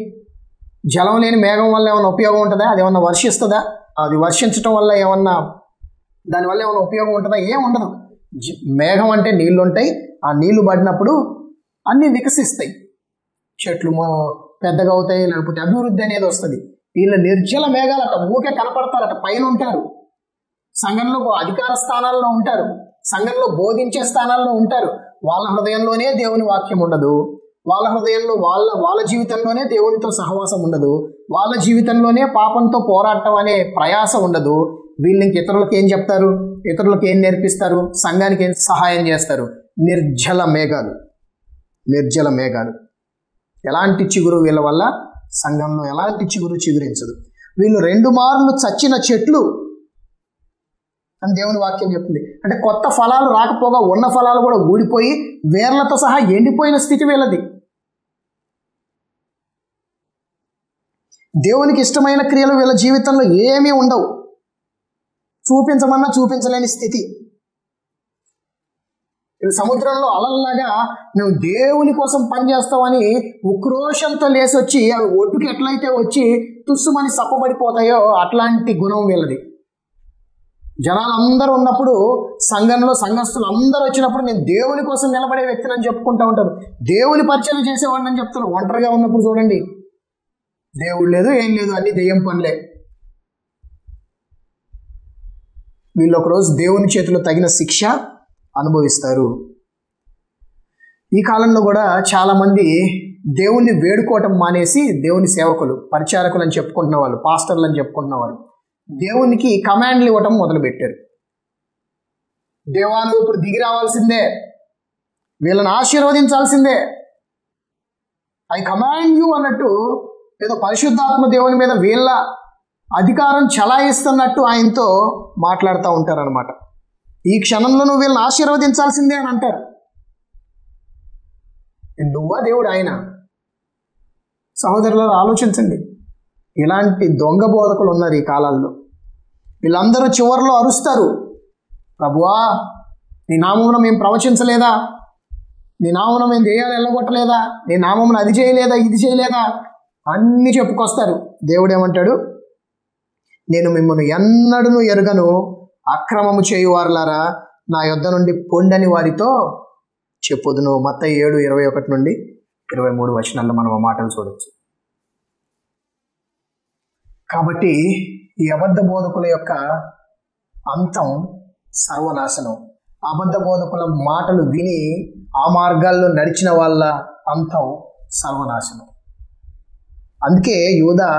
జలం లేని మేఘం వల్ల ఏమైనా ఉపయోగం ఉంటుందా? అది ఏమన్నా వర్షిస్తుందా? అది వర్షించడం వల్ల దానివల్ల ఏమైనా ఉపయోగం ఉంటుందా? ఏం ఉండదు. మేఘం అంటే నీళ్ళు ఉంటాయి. ఆ నీళ్లు పడినప్పుడు అన్నీ వికసిస్తాయి, చెట్లు పెద్దగా అవుతాయి, లేకపోతే అభివృద్ధి అనేది వస్తుంది. వీళ్ళ నిర్జల మేఘాలట, ఊకే కనపడతారట, పైన ఉంటారు, సంఘంలో అధికార స్థానాల్లో ఉంటారు, సంఘంలో బోధించే స్థానాల్లో ఉంటారు. వాళ్ళ హృదయంలోనే దేవుని వాక్యం ఉండదు, వాళ్ళ హృదయంలో వాళ్ళ జీవితంలోనే దేవునితో సహవాసం ఉండదు, వాళ్ళ జీవితంలోనే పాపంతో పోరాటం అనే ప్రయాస ఉండదు. వీళ్ళు ఇంక ఇతరులకు ఏం చెప్తారు? ఇతరులకు ఏం నేర్పిస్తారు? సంఘానికి ఏం సహాయం చేస్తారు? నిర్జల మేఘాలు. నిర్జల మేఘాలు. ఎలాంటి చిగురు వీళ్ళ వల్ల సంఘంలో ఎలాంటి చిగురించదు. వీళ్ళు 2 మార్లు చచ్చిన చెట్లు అని దేవుని వాక్యం చెప్తుంది. అంటే కొత్త ఫలాలు రాకపోగా ఉన్న ఫలాలు కూడా ఊడిపోయి వేర్లతో సహా ఎండిపోయిన స్థితి వీళ్ళది. దేవునికి ఇష్టమైన క్రియలు వీళ్ళ జీవితంలో ఏమీ ఉండవు. చూపించమన్నా చూపించలేని స్థితి. సముద్రంలో అలల్లాగా మేము దేవుని కోసం పనిచేస్తామని ఉక్రోషంతో లేసొచ్చి అవి ఒడ్డుకి ఎట్లయితే వచ్చి తుస్సుమని సప్పబడిపోతాయో అట్లాంటి గుణం వీళ్ళది. జనాలు అందరూ ఉన్నప్పుడు, సంఘంలో సంఘస్థులు అందరూ వచ్చినప్పుడు నేను దేవుని కోసం నిలబడే వ్యక్తిని అని చెప్పుకుంటూ ఉంటారు. దేవుని పరిచయం చేసేవాడిని అని చెప్తారు. ఒంటరిగా ఉన్నప్పుడు చూడండి, దేవుడు లేదు, ఏం లేదు, అన్ని దెయ్యం పనులే. వీళ్ళు ఒకరోజు దేవుని చేతిలో తగిన శిక్ష అనుభవిస్తారు. ఈ కాలంలో కూడా చాలామంది దేవుణ్ణి వేడుకోవటం మానేసి దేవుని సేవకులు, పరిచారకులు అని చెప్పుకుంటున్న వాళ్ళు, పాస్టర్లు అని చెప్పుకుంటున్న వాళ్ళు దేవునికి కమాండ్లు ఇవ్వటం మొదలుపెట్టారు. దేవా నువ్వు ఇప్పుడు దిగి రావాల్సిందే, వీళ్ళని ఆశీర్వదించాల్సిందే, ఐ కమాండ్ యూ అన్నట్టు ఏదో పరిశుద్ధాత్మ దేవుని మీద వీళ్ళ అధికారం చలాయిస్తున్నట్టు ఆయనతో మాట్లాడుతూ ఉంటారనమాట. ఈ క్షణంలో నువ్వు వీళ్ళని ఆశీర్వదించాల్సిందే అని అంటారు. నువ్వా దేవుడు ఆయన? సహోదరులను ఆలోచించండి. ఇలాంటి దొంగ బోధకులు ఉన్నారు ఈ కాలాల్లో. వీళ్ళందరూ చివరిలో అరుస్తారు, ప్రభువా నీ నామమున మేము ప్రవచించలేదా, నీ నామమున మేము దెయ్యాలు వెళ్ళగొట్టలేదా, నీ నామమున అది చేయలేదా, ఇది చేయలేదా అన్నీ చెప్పుకొస్తారు. దేవుడు ఏమంటాడు, నేను మిమ్మల్ని ఎన్నడూ ఎరుగను, అక్రమము చేయువారులారా నా యొద్ద నుండి పొండని వారితో చెప్పుదును. మత్తయి 7:21 నుండి 23 వచనాల్లో మనం ఆ మాటలు చూడొచ్చు. కాబట్టి ఈ అబద్ధ బోధకుల యొక్క అంతం సర్వనాశనం. అబద్ధ బోధకుల మాటలు విని ఆ మార్గాల్లో నడిచిన వాళ్ళ అంతం సర్వనాశనం. అందుకే యూదా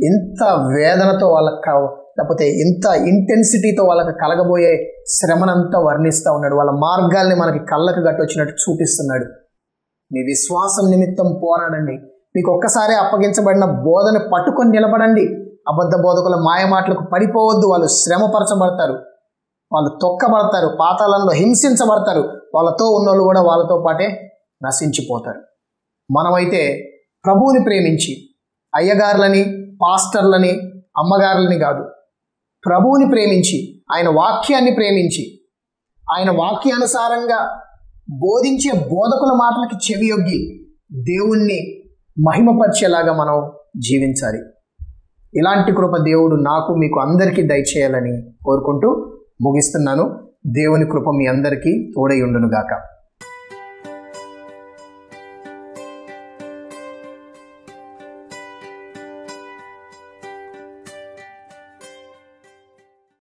ఇంత వేదనతో వాళ్ళకి, లేకపోతే ఇంత ఇంటెన్సిటీతో వాళ్ళకి కలగబోయే శ్రమనంతా వర్ణిస్తూ ఉన్నాడు. వాళ్ళ మార్గాల్ని మనకి కళ్ళకు గట్టొచ్చినట్టు చూపిస్తున్నాడు. మీ విశ్వాసం నిమిత్తం పోరాడండి, మీకు ఒక్కసారి అప్పగించబడిన బోధన పట్టుకొని నిలబడండి. అబద్ధ బోధకుల మాయ మాటలకు పడిపోవద్దు. వాళ్ళు శ్రమపరచబడతారు, వాళ్ళు తొక్కబడతారు, పాతాళంలో హింసించబడతారు. వాళ్ళతో ఉన్నోళ్ళు కూడా వాళ్ళతో పాటే నశించిపోతారు. మనమైతే ప్రభువుని ప్రేమించి, అయ్యగారులని, పాస్టర్లని, అమ్మగారులని కాదు, ప్రభువుని ప్రేమించి, ఆయన వాక్యాన్ని ప్రేమించి, ఆయన వాక్యానుసారంగా బోధించే బోధకుల మాటలకి చెవియొగ్గి దేవుణ్ణి మహిమపరిచేలాగా మనం జీవించాలి. ఇలాంటి కృప దేవుడు నాకు మీకు అందరికీ దయచేయాలని కోరుకుంటూ ముగిస్తున్నాను. దేవుని కృప మీ అందరికీ తోడై ఉండును గాక.